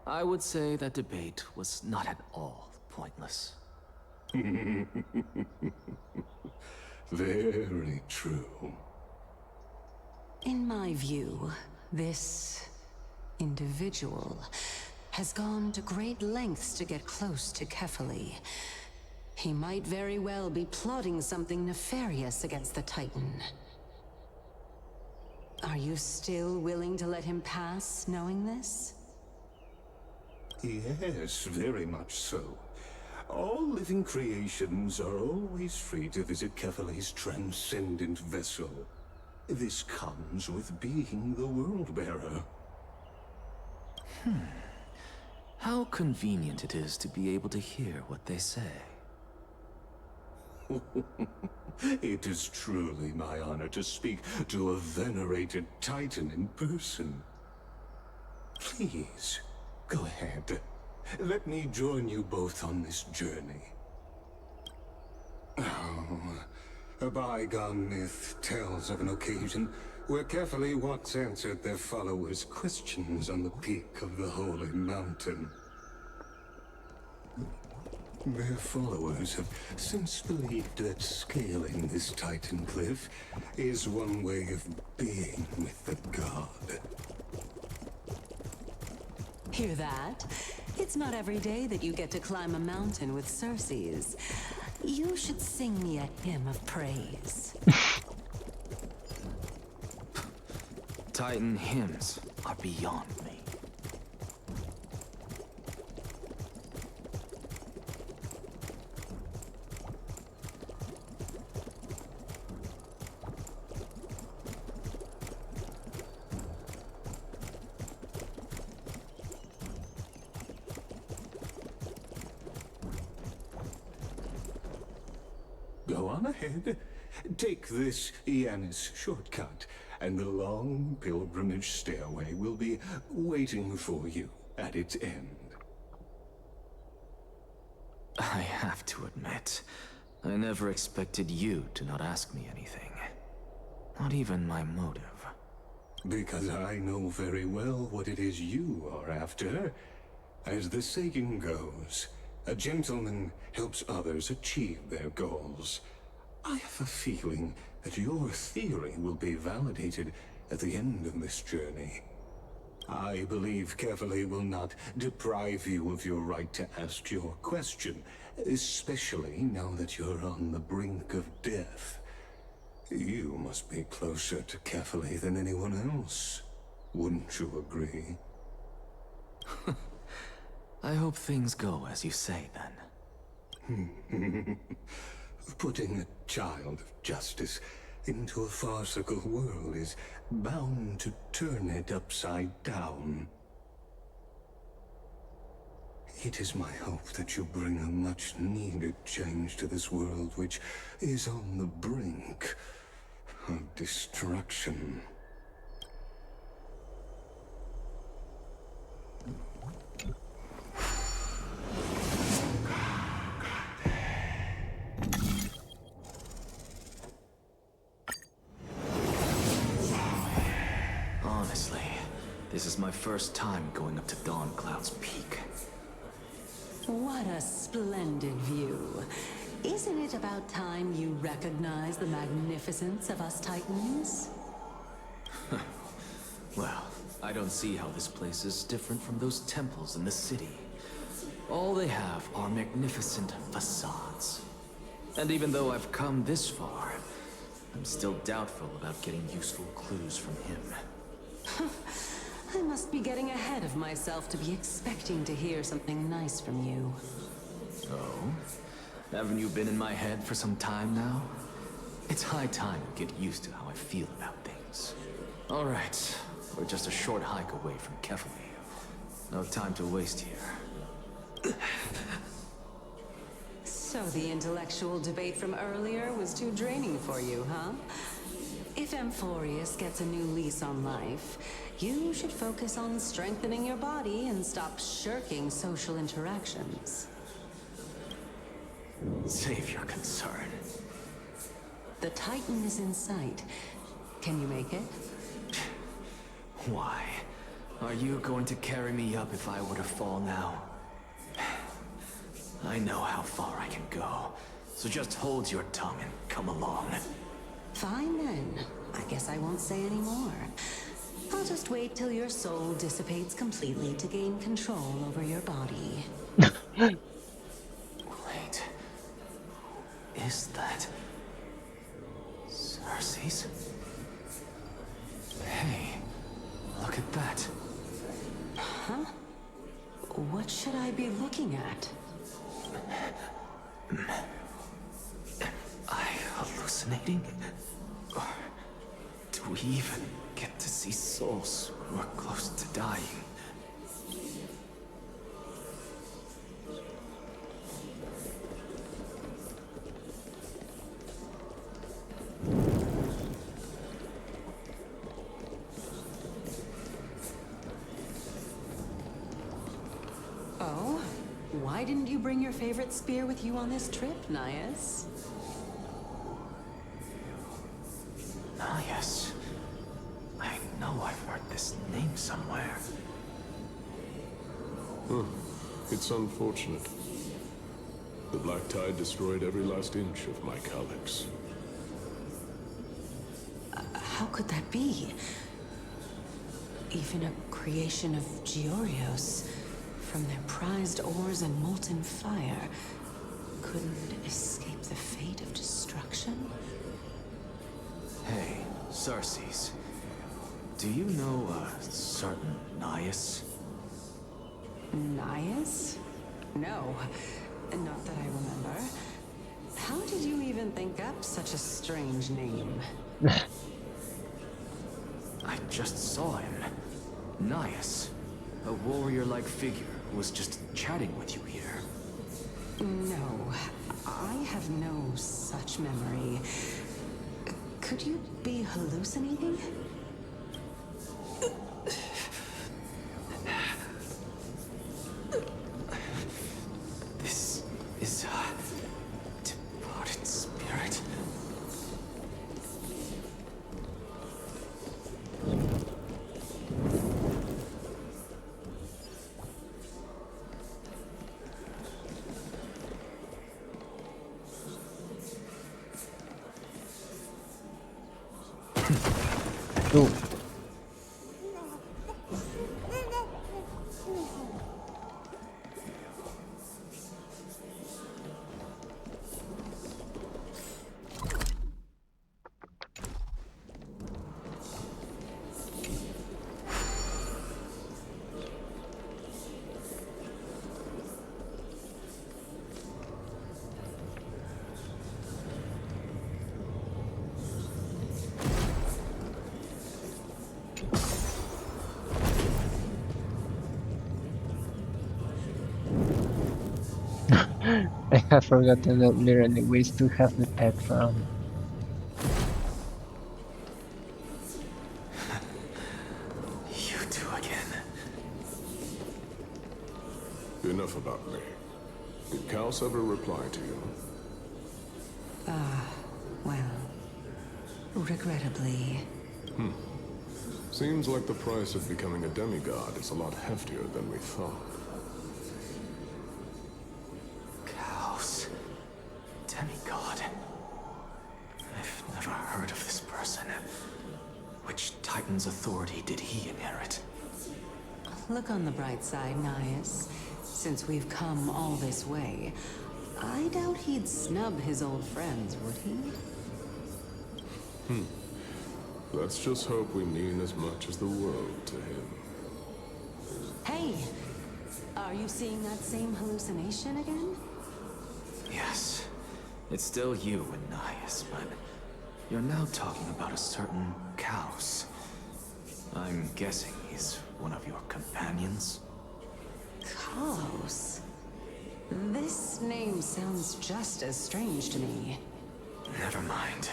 I would say that debate was not at all pointless. Very true. In my view, this individual has gone to great lengths to get close to Kefali. He might very well be plotting something nefarious against the Titan. Are you still willing to let him pass, knowing this? Yes, very much so. All living creations are always free to visit Kefali's transcendent vessel. This comes with being the World-Bearer. How convenient it is to be able to hear what they say. It is truly my honor to speak to a venerated Titan in person. Please, go ahead. Let me join you both on this journey. Oh, a bygone myth tells of an occasion where carefully Watts answered their followers' questions on the peak of the Holy Mountain. Their followers have since believed that scaling this Titan cliff is one way of being with the god. Hear that? It's not every day that you get to climb a mountain with Circes. You should sing me a hymn of praise. Titan hymns are beyond me. Go on ahead. Take this Yanis shortcut, and the long pilgrimage stairway will be waiting for you at its end. I have to admit, I never expected you to not ask me anything. Not even my motive. Because I know very well what it is you are after. As the saying goes, a gentleman helps others achieve their goals. I have a feeling that your theory will be validated at the end of this journey. I believe carefully will not deprive you of your right to ask your question, especially now that you're on the brink of death. You must be closer to carefully than anyone else. Wouldn't you agree? I hope things go as you say, then. Putting a child of justice into a farcical world is bound to turn it upside down. It is my hope that you bring a much-needed change to this world which is on the brink of destruction. Honestly, this is my first time going up to Dawn Cloud's peak. What a splendid view. Isn't it about time you recognize the magnificence of us Titans? Well, I don't see how this place is different from those temples in the city. All they have are magnificent facades. And even though I've come this far, I'm still doubtful about getting useful clues from him. I must be getting ahead of myself to be expecting to hear something nice from you. Oh? Haven't you been in my head for some time now? It's high time you get used to how I feel about things. All right, we're just a short hike away from Kefali. No time to waste here. So the intellectual debate from earlier was too draining for you, huh? If Amphorius gets a new lease on life, you should focus on strengthening your body and stop shirking social interactions. Save your concern. The Titan is in sight. Can you make it? Why? Are you going to carry me up if I were to fall now? I know how far I can go, so just hold your tongue and come along. Fine then. I guess I won't say any more. I'll just wait till your soul dissipates completely to gain control over your body. Wait. Is that... Circes? Hey, look at that. Huh? What should I be looking at? Am I hallucinating? Or do we even get to see souls who are close to dying? Why didn't you bring your favorite spear with you on this trip, Nias? Nias? I know I've heard this name somewhere. It's unfortunate. The Black Tide destroyed every last inch of my calyx. How could that be? Even a creation of Georios, from their prized ores and molten fire, couldn't escape the fate of destruction? Hey, Sarces. Do you know a certain Nias? Nias? No, not that I remember. How did you even think up such a strange name? I just saw him. Nias. A warrior-like figure who was just chatting with you here. No, I have no such memory. Could you be hallucinating? This is a departed spirit. Ooh. I have forgotten that literally we still have the pet from. You two again. Enough about me. Did Kaos ever reply to you? Well, regrettably. Seems like the price of becoming a demigod is a lot heftier than we thought. Kaos. Demigod. I've never heard of this person. Which Titan's authority did he inherit? Look on the bright side, Nias. Since we've come all this way, I doubt he'd snub his old friends, would he? Let's just hope we mean as much as the world to him. Hey! Are you seeing that same hallucination again? Yes. It's still you and Nias, but you're now talking about a certain Kaos. I'm guessing he's one of your companions? Kaos? This name sounds just as strange to me. Never mind.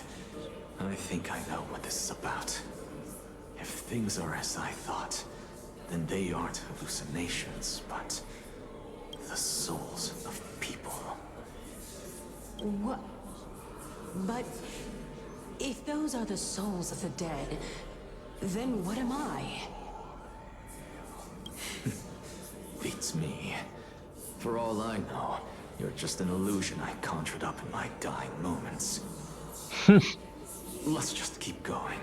I think I know what this is about. If things are as I thought, then they aren't hallucinations, but the souls of people. What? But if those are the souls of the dead, then what am I? Beats me. For all I know, you're just an illusion I conjured up in my dying moments. Let's just keep going.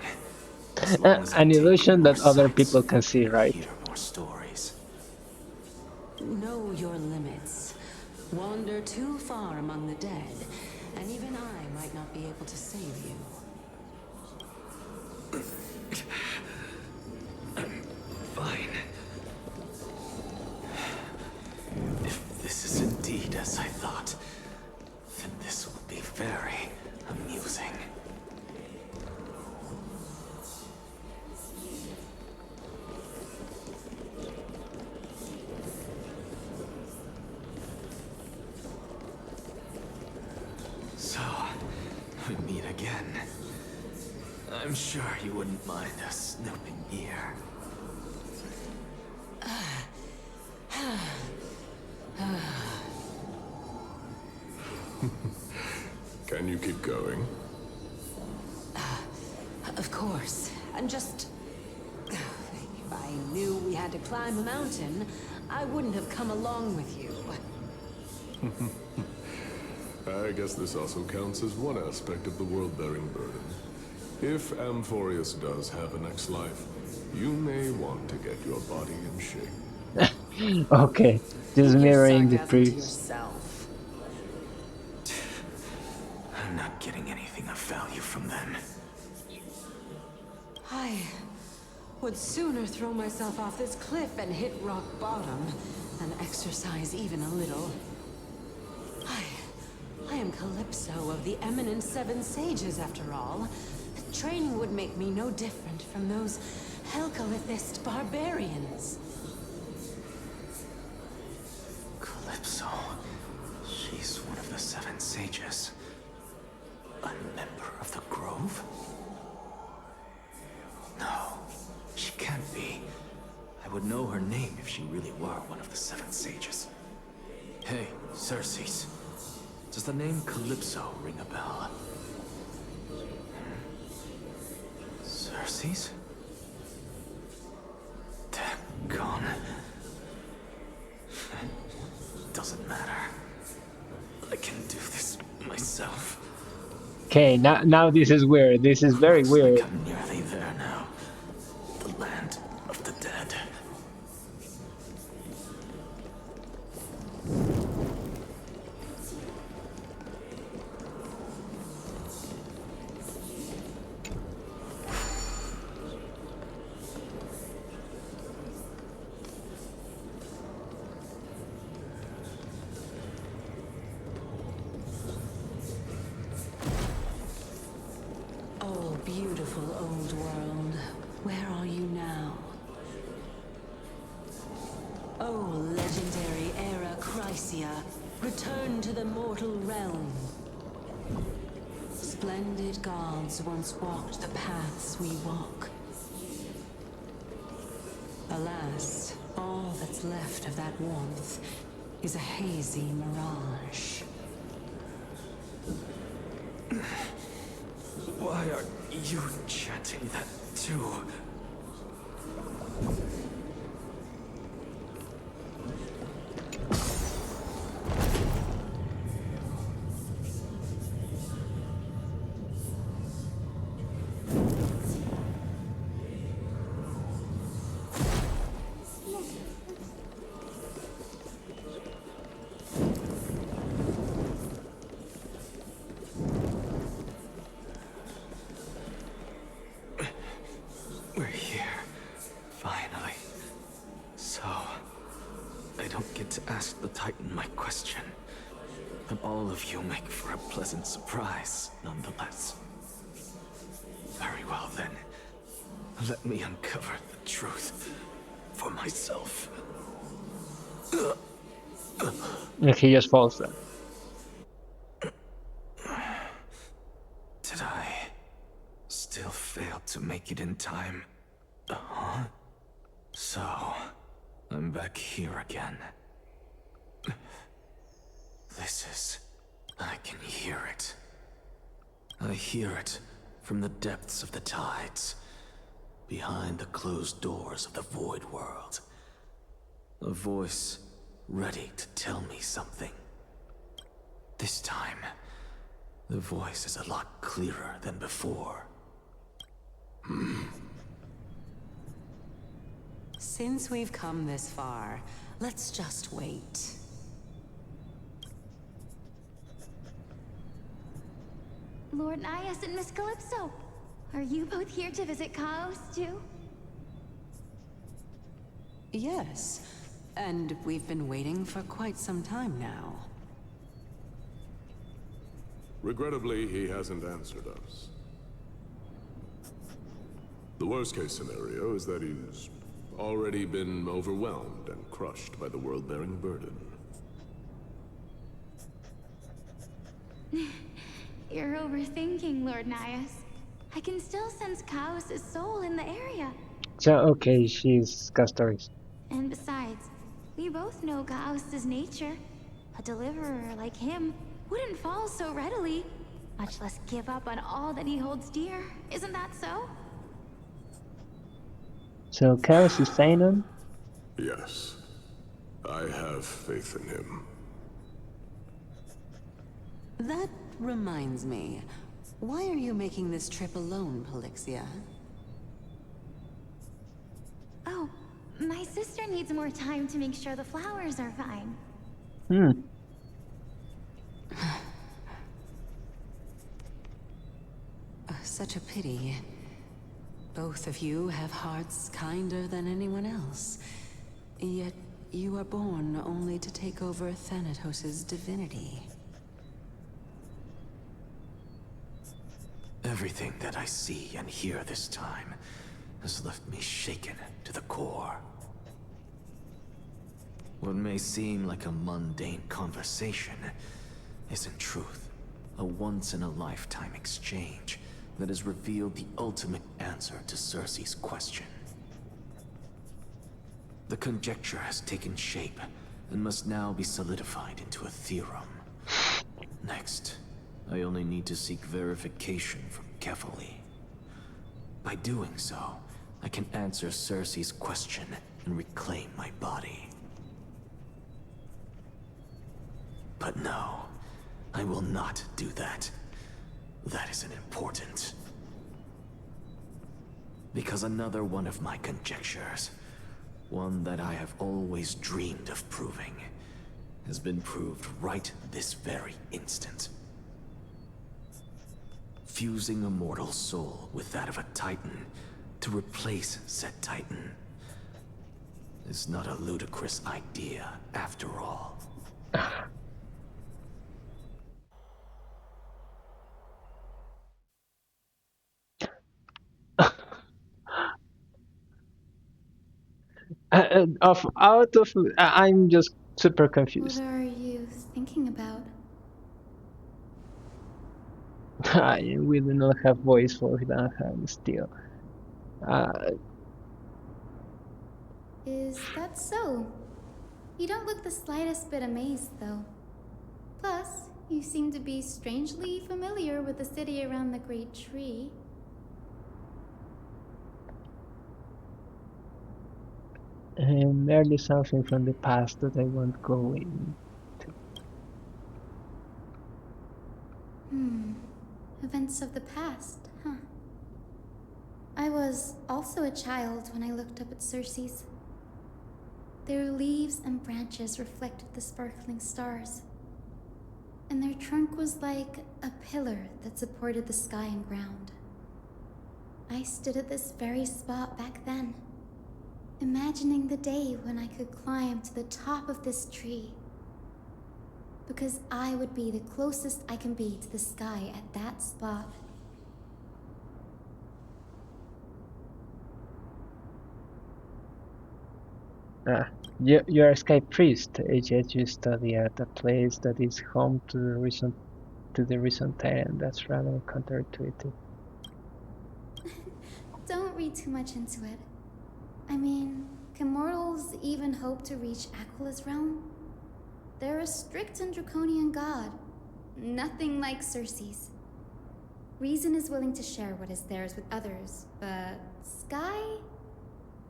As long as I An take illusion more that other sights, people can see, right? hear more stories. Know your limits. Wander too far among the dead, and even I might not be able to save you. Fine. If this is indeed as I thought, then this will be very amusing. So, we meet again. I'm sure you wouldn't mind us snooping here. keep going? Of course. I'm just... If I knew we had to climb a mountain, I wouldn't have come along with you. I guess this also counts as one aspect of the world-bearing burden. If Amphorius does have a next life, you may want to get your body in shape. Okay, just mirroring the previous. I'm not getting anything of value from them. I would sooner throw myself off this cliff and hit rock bottom than exercise even a little. I am Calypso of the eminent Seven Sages, after all. Training would make me no different from those Helcalithist barbarians. Calypso. She's one of the Seven Sages. A member of the Grove? No, she can't be. I would know her name if she really were one of the Seven Sages. Hey, Circes. Does the name Calypso ring a bell? Circes? Daggone. Doesn't matter. I can do this myself. Okay, now this is weird. This is very weird. Like I'm nearly there now. The land of the dead. Oh, beautiful old world. Where are you now? Oh, legendary era Chrysia, return to the mortal realm. Splendid gods once walked the paths we walk. Alas, all that's left of that warmth is a hazy mirage. Why are you chanting that too? We're here, finally. So, I don't get to ask the Titan my question, but all of you make for a pleasant surprise, nonetheless. Very well then, let me uncover the truth for myself. And he just falls down. Did I still fail to make it in time? Huh? So, I'm back here again. This is... I can hear it. I hear it from the depths of the tides, behind the closed doors of the void world. A voice ready to tell me something. This time, the voice is a lot clearer than before. Since we've come this far, let's just wait. Lord Nias and Miss Calypso, are you both here to visit Chaos too? Yes, and we've been waiting for quite some time now. Regrettably, he hasn't answered us. The worst-case scenario is that he's already been overwhelmed and crushed by the world-bearing burden. You're overthinking, Lord Nias. I can still sense Chaos' soul in the area. So, okay, she's got stories. And besides, we both know Chaos' nature. A deliverer like him wouldn't fall so readily. much less give up on all that he holds dear. Isn't that so? So Chaos is saying on? Yes. I have faith in him. That reminds me. Why are you making this trip alone, Polixia? Oh, my sister needs more time to make sure the flowers are fine. Such a pity. Both of you have hearts kinder than anyone else. Yet you are born only to take over Thanatos' divinity. Everything that I see and hear this time has left me shaken to the core. What may seem like a mundane conversation is in truth a once-in-a-lifetime exchange that has revealed the ultimate answer to Cersei's question. The conjecture has taken shape and must now be solidified into a theorem. Next, I only need to seek verification from Kefali. By doing so, I can answer Cersei's question and reclaim my body. But no, I will not do that. That isn't important. Because another one of my conjectures, one that I have always dreamed of proving, has been proved right this very instant. Fusing a mortal soul with that of a Titan to replace said Titan is not a ludicrous idea after all. I'm just super confused. What are you thinking about? We do not have voice for that still. Is that so? You don't look the slightest bit amazed, though. Plus, you seem to be strangely familiar with the city around the Great Tree. Merely something from the past that I won't go into. Events of the past, huh? I was also a child when I looked up at Cersei's. Their leaves and branches reflected the sparkling stars, and their trunk was like a pillar that supported the sky and ground. I stood at this very spot back then, imagining the day when I could climb to the top of this tree, because I would be the closest I can be to the sky at that spot. You're a sky priest, yet you study at a place that is home to the recent tyrant. That's rather counterintuitive. Don't read too much into it. I mean, can mortals even hope to reach Aquala's realm? They're a strict and draconian god. Nothing like Cersei's. Reason is willing to share what is theirs with others, but Sky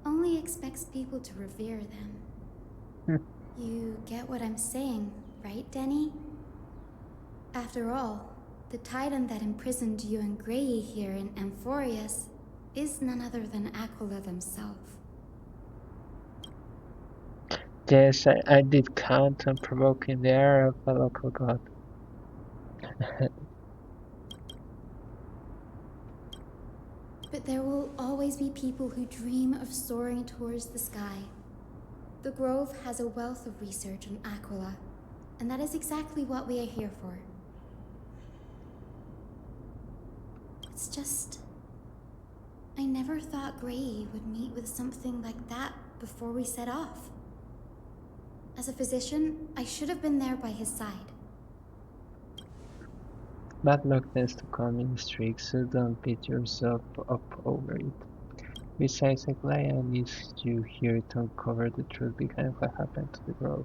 only expects people to revere them. You get what I'm saying, right, Denny? After all, the Titan that imprisoned you and Grey here in Amphorius is none other than Aquila themselves. Yes, I did count on provoking the ire of a local god. But there will always be people who dream of soaring towards the sky. The Grove has a wealth of research on Aquila, and that is exactly what we are here for. It's just, I never thought Grey would meet with something like that before we set off. As a physician, I should have been there by his side. Bad luck tends to come in streaks, so don't beat yourself up over it. Besides, Aglaia needs you here to uncover the truth behind what happened to the Grove.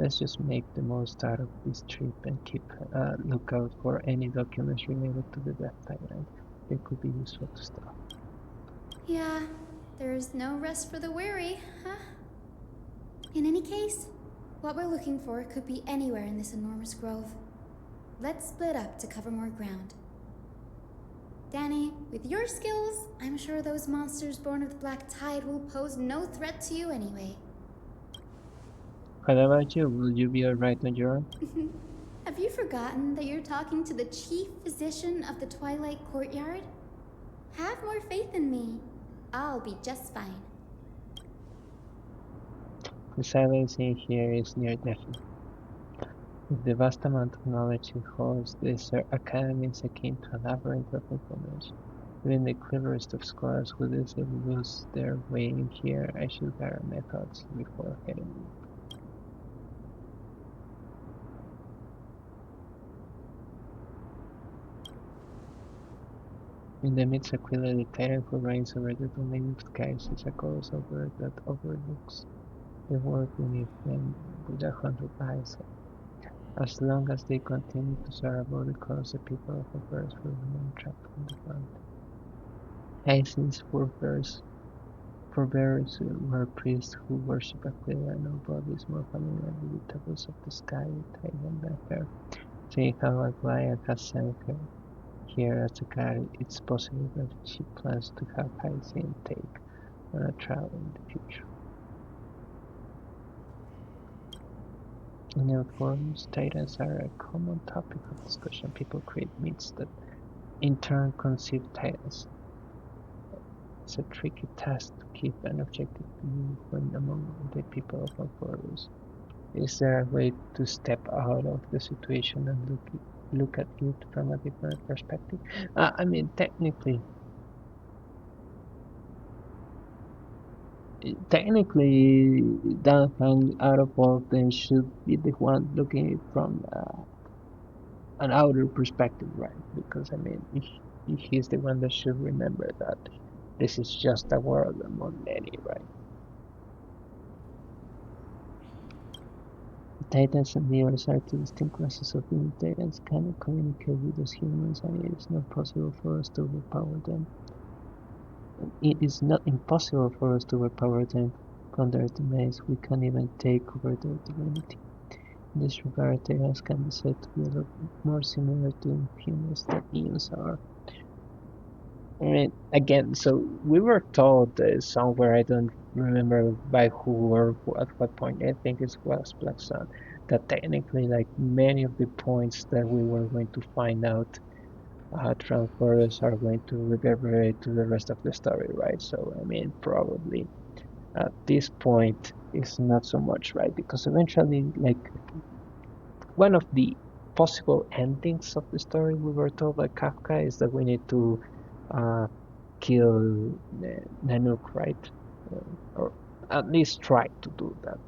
Let's just make the most out of this trip and keep a lookout for any documents related to the Death Titan. They could be useful to stuff. Yeah, there's no rest for the weary, huh? In any case, what we're looking for could be anywhere in this enormous grove. Let's split up to cover more ground. Danny, with your skills, I'm sure those monsters born of the Black Tide will pose no threat to you anyway. What about you? Will you be alright on your own? Have you forgotten that you're talking to the chief physician of the Twilight Courtyard? Have more faith in me. I'll be just fine. The silence in here is near deafening. With the vast amount of knowledge it holds, this academy is akin to a labyrinth of information. Even the cleverest of scholars would easily lose their way in here. I should gather my thoughts before heading. In the midst of Aquila, the Titan who reigns over the domain of skies is a colossal bird that overlooks the world beneath them with 100 eyes. As long as they continue to soar above the clouds, the people of the birds will remain trapped on the ground. Isis forebears were priests who worship Aquila. Nobody is more familiar with the tables of the sky Titan than her. Seeing how Aglaia has sent her here as a guide, it's possible that she plans to have Hyacinth take on a travel in the future. In our forums, Titans are a common topic of discussion. People create myths that in turn conceive Titans. It's a tricky task to keep an objective view when among the people of our forums. Is there a way to step out of the situation and look at it from a different perspective? I mean, technically, Duncan out of all of them should be the one looking it from an outer perspective, right? Because I mean, he's the one that should remember that this is just a world among many, right? Titans and Neos are two distinct classes of beings. Titans cannot communicate with us humans, and it is not possible for us to overpower them. It is not impossible for us to overpower them from their domains. We can't even take over their divinity. In this regard, Titans can be said to be a lot more similar to humans than Neos are. I mean, again, so we were told somewhere, I don't remember by who or at what point, I think it was Black Sun, that technically, like, many of the points that we were going to find out transfers are going to reverberate to the rest of the story, right? So, I mean, probably at this point is not so much, right? Because eventually, like, one of the possible endings of the story we were told by Kafka is that we need to kill Nanook, right? Or at least try to do that.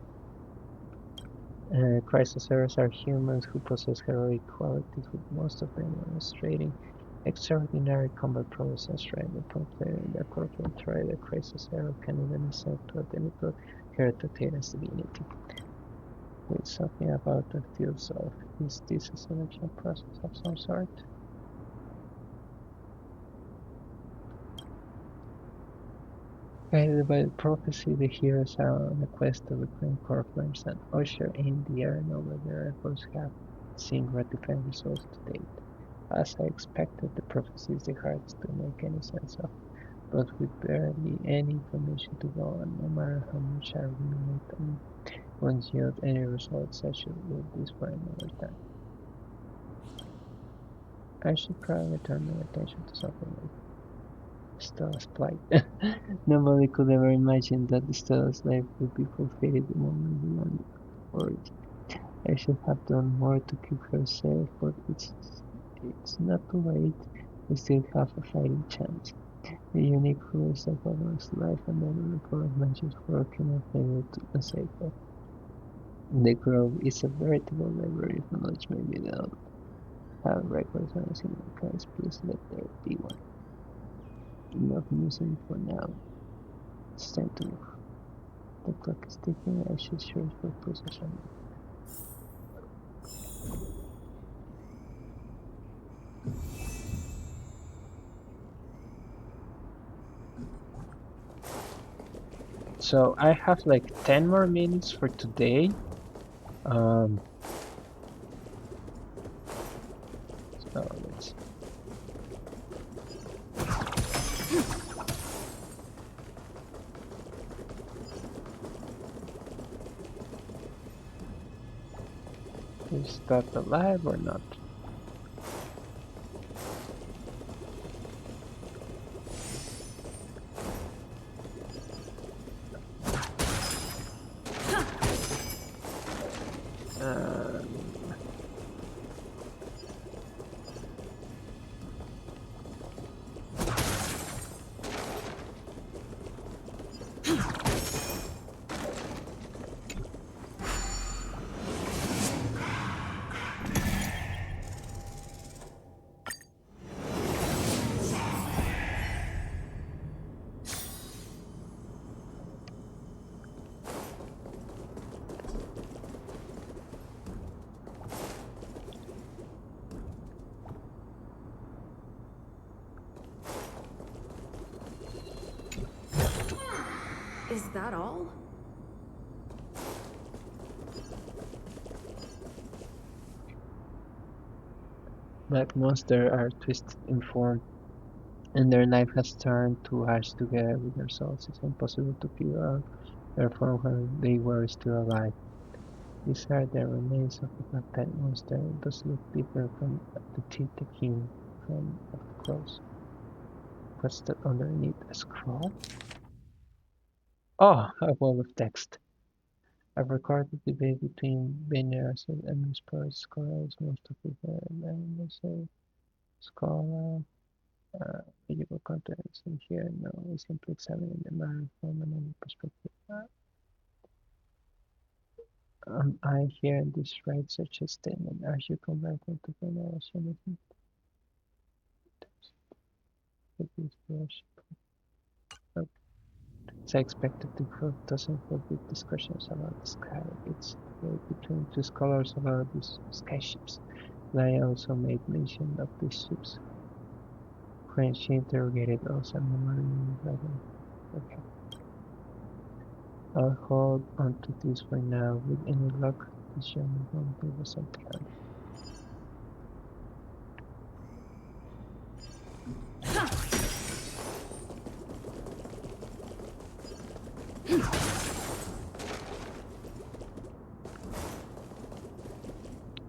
Chrysoceros are humans who possess heroic qualities, with most of them demonstrating extraordinary combat prowess and strength. Upon clearing their corporate trait, the Chrysoceros can even ascend to a demigod Heretotatus divinity. With something about the fields of, is this a selection process of some sort? Guided by the prophecy, the heroes are on a quest to reclaim core flames and usher in the era where their efforts have seen gratifying results to date. As I expected, the prophecy is the hardest to make any sense of, but with barely any information to go on, no matter how much I ruminate on, won't yield any results. I should leave this for another time. I should probably turn my attention to something like Stella's plight. Nobody could ever imagine that Stella's life would be fulfilled the moment we landed for it. I should have done more to keep her safe, but it's not too late. We still have a fighting chance. The unique rules of Omar's life and the report of magic working and failure to save her. The Grove is a veritable library of knowledge. Maybe they'll have records on a single place. Please let there be one. Enough musing for now. It's time to move. The clock is ticking. I should search for position. So I have like 10 more minutes for today. So let's. Is that alive or not? Is that all? Black monsters are twisted in form, and their life has turned to ash together with their souls. It's impossible to figure out their form when they were still alive. These are the remains of a black type monster. It does look different from the teeth taken from up close. What's that underneath? A scroll? Oh, a wall of text. I've recorded the debate between Benyas and Spurs scholars. Most of it and say scholar medieval contents in here. No, we simply examining the matter from another perspective. I hear this right such a statement as you come back into Grabación. As I expected, the group doesn't forbid discussions about the sky. It's between two scholars about these skyships. I also made mention of these ships. When she interrogated us and okay. I'll hold on to this for now. With any luck, this journey won't give us some time.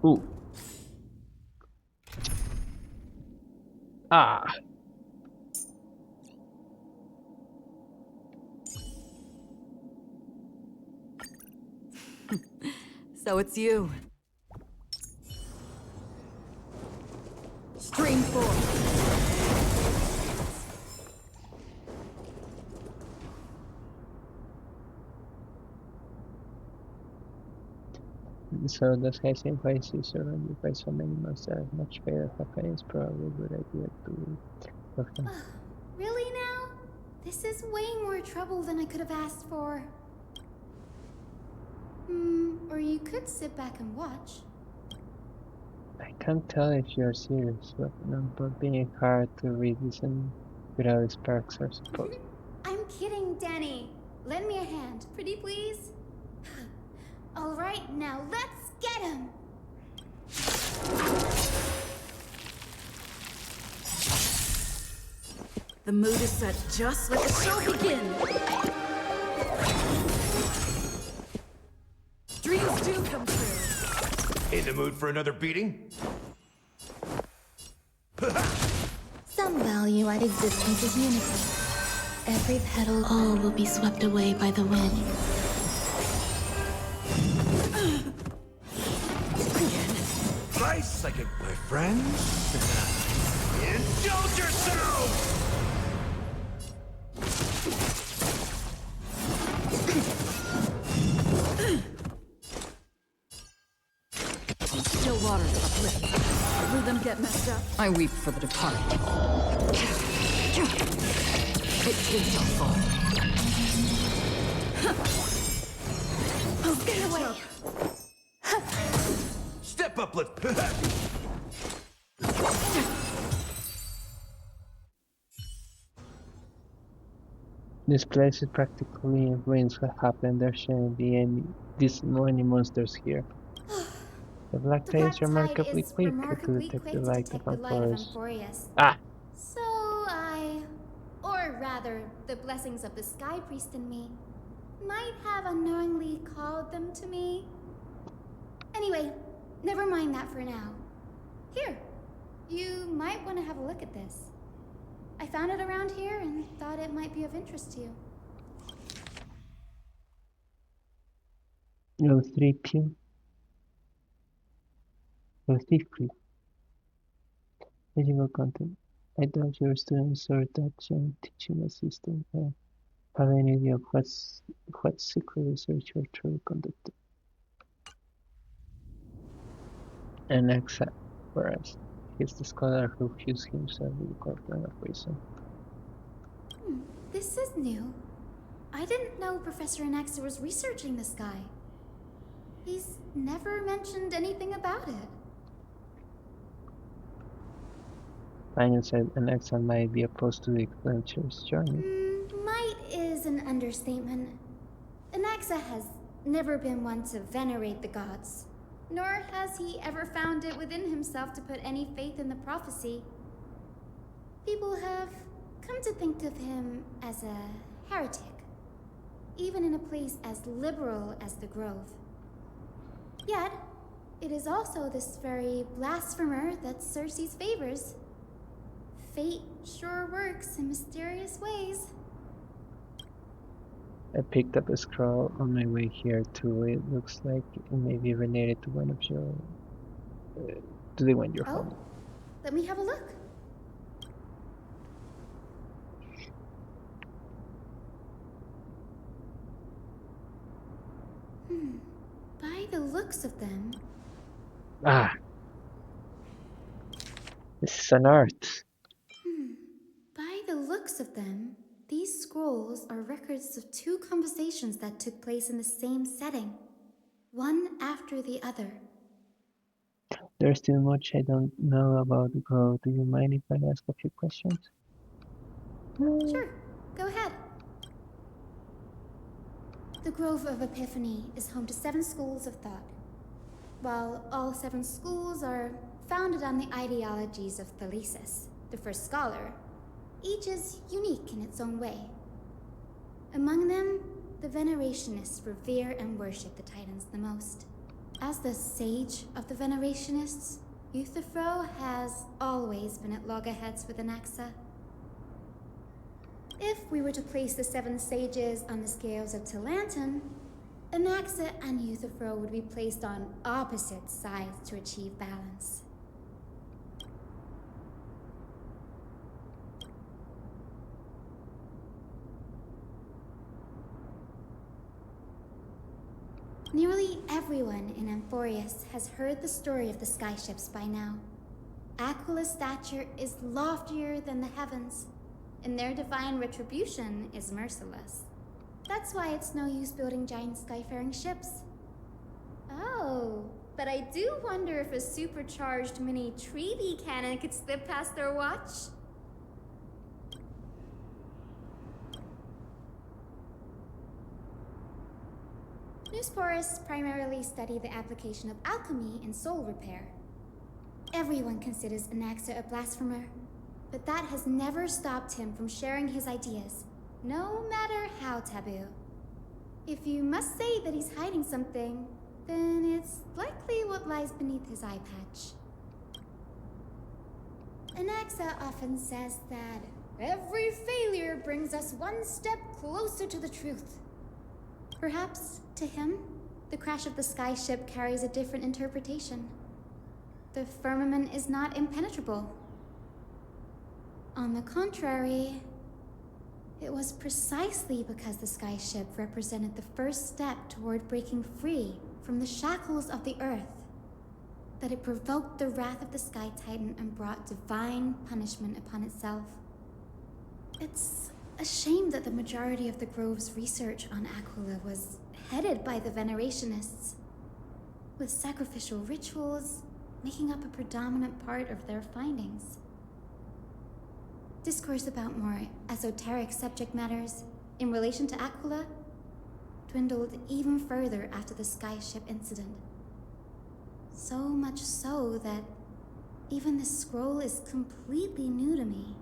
Ooh. Ah. So it's you. Stream 4. So the sky same place is surrounded by so many monsters. Much better happen is probably a good idea to look them. Really now? This is way more trouble than I could have asked for. Or you could sit back and watch. I can't tell if you're serious, but being hard to read isn't without sparks, I suppose. I'm kidding, Danny. Lend me a hand, pretty please. All right, now let's get him. The mood is set. Just let the show begin. Dreams do come true. In the mood for another beating? Some value at existence is unity. Every petal, all will be swept away by the wind. Nice psychic, my friends. Indulge yourself! Still waters uplift. Rhythm get messed up. I weep for the departed. It too shall fall. Oh, get away! Step up, let's... This place is practically in ruins. What happened? There shouldn't be many monsters here. The black tide is remarkably quick to detect the light of Amphorus. Ah! So or rather, the blessings of the Sky Priest in me, might have unknowingly called them to me. Anyway, never mind that for now. Here, you might want to have a look at this. I found it around here and thought it might be of interest to you. No 3P. No 3P. Eligible content. I doubt your students or that young teaching assistant have any idea of what secret research you're truly conducting. Anaxa, for us. He's the scholar who fused himself with the corporate of reason. This is new. I didn't know Professor Anaxa was researching the sky. He's never mentioned anything about it. Pine said Anaxa might be opposed to the adventurous journey. Might is an understatement. Anaxa has never been one to venerate the gods, nor has he ever found it within himself to put any faith in the prophecy. People have come to think of him as a heretic, even in a place as liberal as the Grove. Yet, it is also this very blasphemer that Cersei's favors. Fate sure works in mysterious ways. I picked up a scroll on my way here too. It looks like it may be related to one of your... to the one you're holding. Let me have a look. By the looks of them... Ah! This is an art. By the looks of them, these scrolls are records of two conversations that took place in the same setting, one after the other. There's still much I don't know about the Grove. Do you mind if I ask a few questions? Sure, go ahead. The Grove of Epiphany is home to 7 schools of thought. While all 7 schools are founded on the ideologies of Thalesis, the first scholar, each is unique in its own way. Among them, the Venerationists revere and worship the Titans the most. As the sage of the Venerationists, Euthyphro has always been at loggerheads with Anaxa. If we were to place the 7 sages on the scales of Talanton, Anaxa and Euthyphro would be placed on opposite sides to achieve balance. Nearly everyone in Amphorius has heard the story of the skyships by now. Aquila's stature is loftier than the heavens, and their divine retribution is merciless. That's why it's no use building giant skyfaring ships. Oh, but I do wonder if a supercharged mini Treaty cannon could slip past their watch. Newsporists primarily study the application of alchemy in soul repair. Everyone considers Anaxa a blasphemer, but that has never stopped him from sharing his ideas, no matter how taboo. If you must say that he's hiding something, then it's likely what lies beneath his eye patch. Anaxa often says that every failure brings us one step closer to the truth. Perhaps, to him, the crash of the skyship carries a different interpretation. The firmament is not impenetrable. On the contrary, it was precisely because the skyship represented the first step toward breaking free from the shackles of the earth that it provoked the wrath of the Sky Titan and brought divine punishment upon itself. It's a shame that the majority of the Grove's research on Aquila was headed by the Venerationists, with sacrificial rituals making up a predominant part of their findings. Discourse about more esoteric subject matters in relation to Aquila, dwindled even further after the skyship incident. So much so that even the scroll is completely new to me.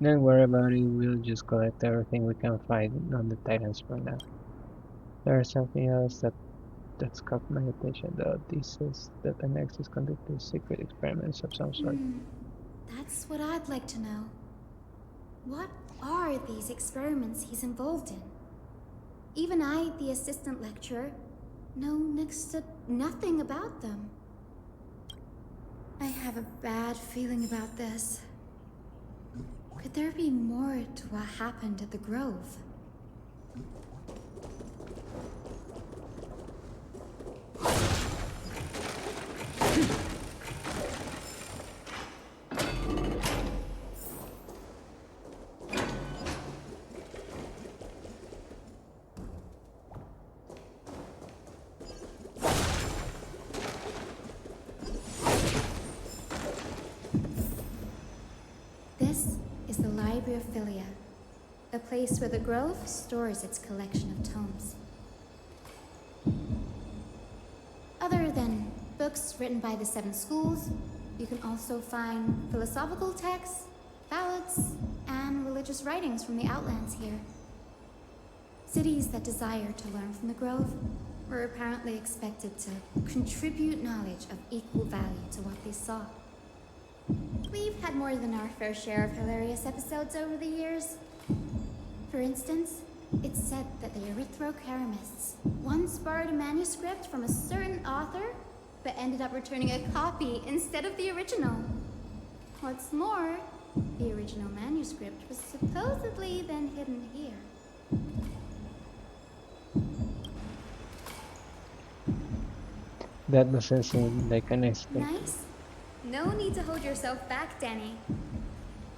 Don't worry about it, we'll just collect everything we can find on the Titans for now. There's something else that's caught my attention though. This is that Anaxa is conducting secret experiments of some sort. That's what I'd like to know. What are these experiments he's involved in? Even I, the assistant lecturer, know next to nothing about them. I have a bad feeling about this. Could there be more to what happened at the Grove? This is the Library of Philia, a place where the Grove stores its collection of tomes. Other than books written by the 7 schools, you can also find philosophical texts, ballads, and religious writings from the Outlands here. Cities that desire to learn from the Grove were apparently expected to contribute knowledge of equal value to what they saw. We've had more than our fair share of hilarious episodes over the years. For instance, it's said that the Erythrocheramists once borrowed a manuscript from a certain author, but ended up returning a copy instead of the original. What's more, the original manuscript was supposedly then hidden here. That doesn't seem like an escape. Nice? No need to hold yourself back, Danny.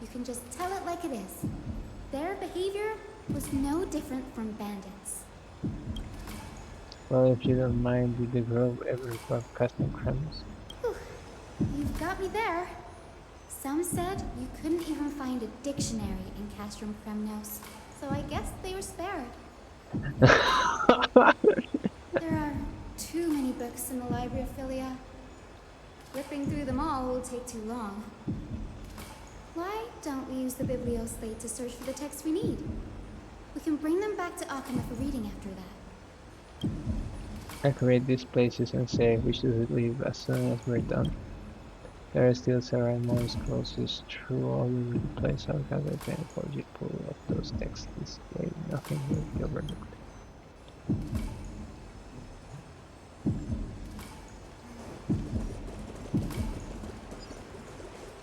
You can just tell it like it is. Their behavior was no different from bandits. Well, if you don't mind, did the Grove ever broadcasting crimes? You've got me there. Some said you couldn't even find a dictionary in Castrum Kremnos, so I guess they were spared. There are too many books in the Library of Philia. Flipping through them all will take too long. Why don't we use the biblioslate to search for the texts we need? We can bring them back to Akama for reading after that. Accurate, this place isn't safe. We should leave as soon as we're done. There are still several more scrolls through all over the place. I'll gather them for you pull up those texts this way. Nothing will be overlooked.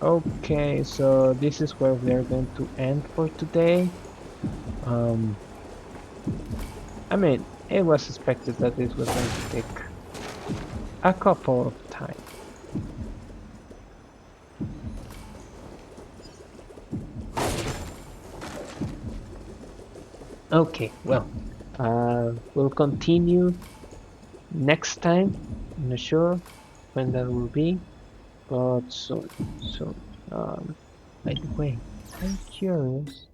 Okay, so this is where we are going to end for today. I mean, it was expected that this was going to take a couple of time. Okay, well, we'll continue next time. I'm not sure when that will be, but soon. By the way, I'm curious.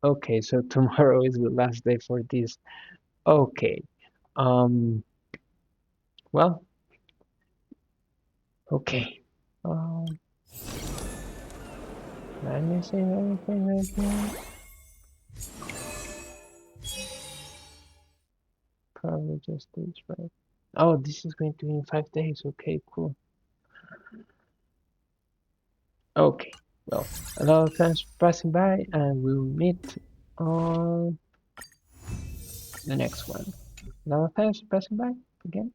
Okay, so tomorrow is the last day for this. Okay, well, okay. Let me see anything right now. Probably just this, right? Oh, this is going to be in 5 days. Okay, cool. Okay, well, a lot of times passing by, and we'll meet on the next one. A lot of times passing by again.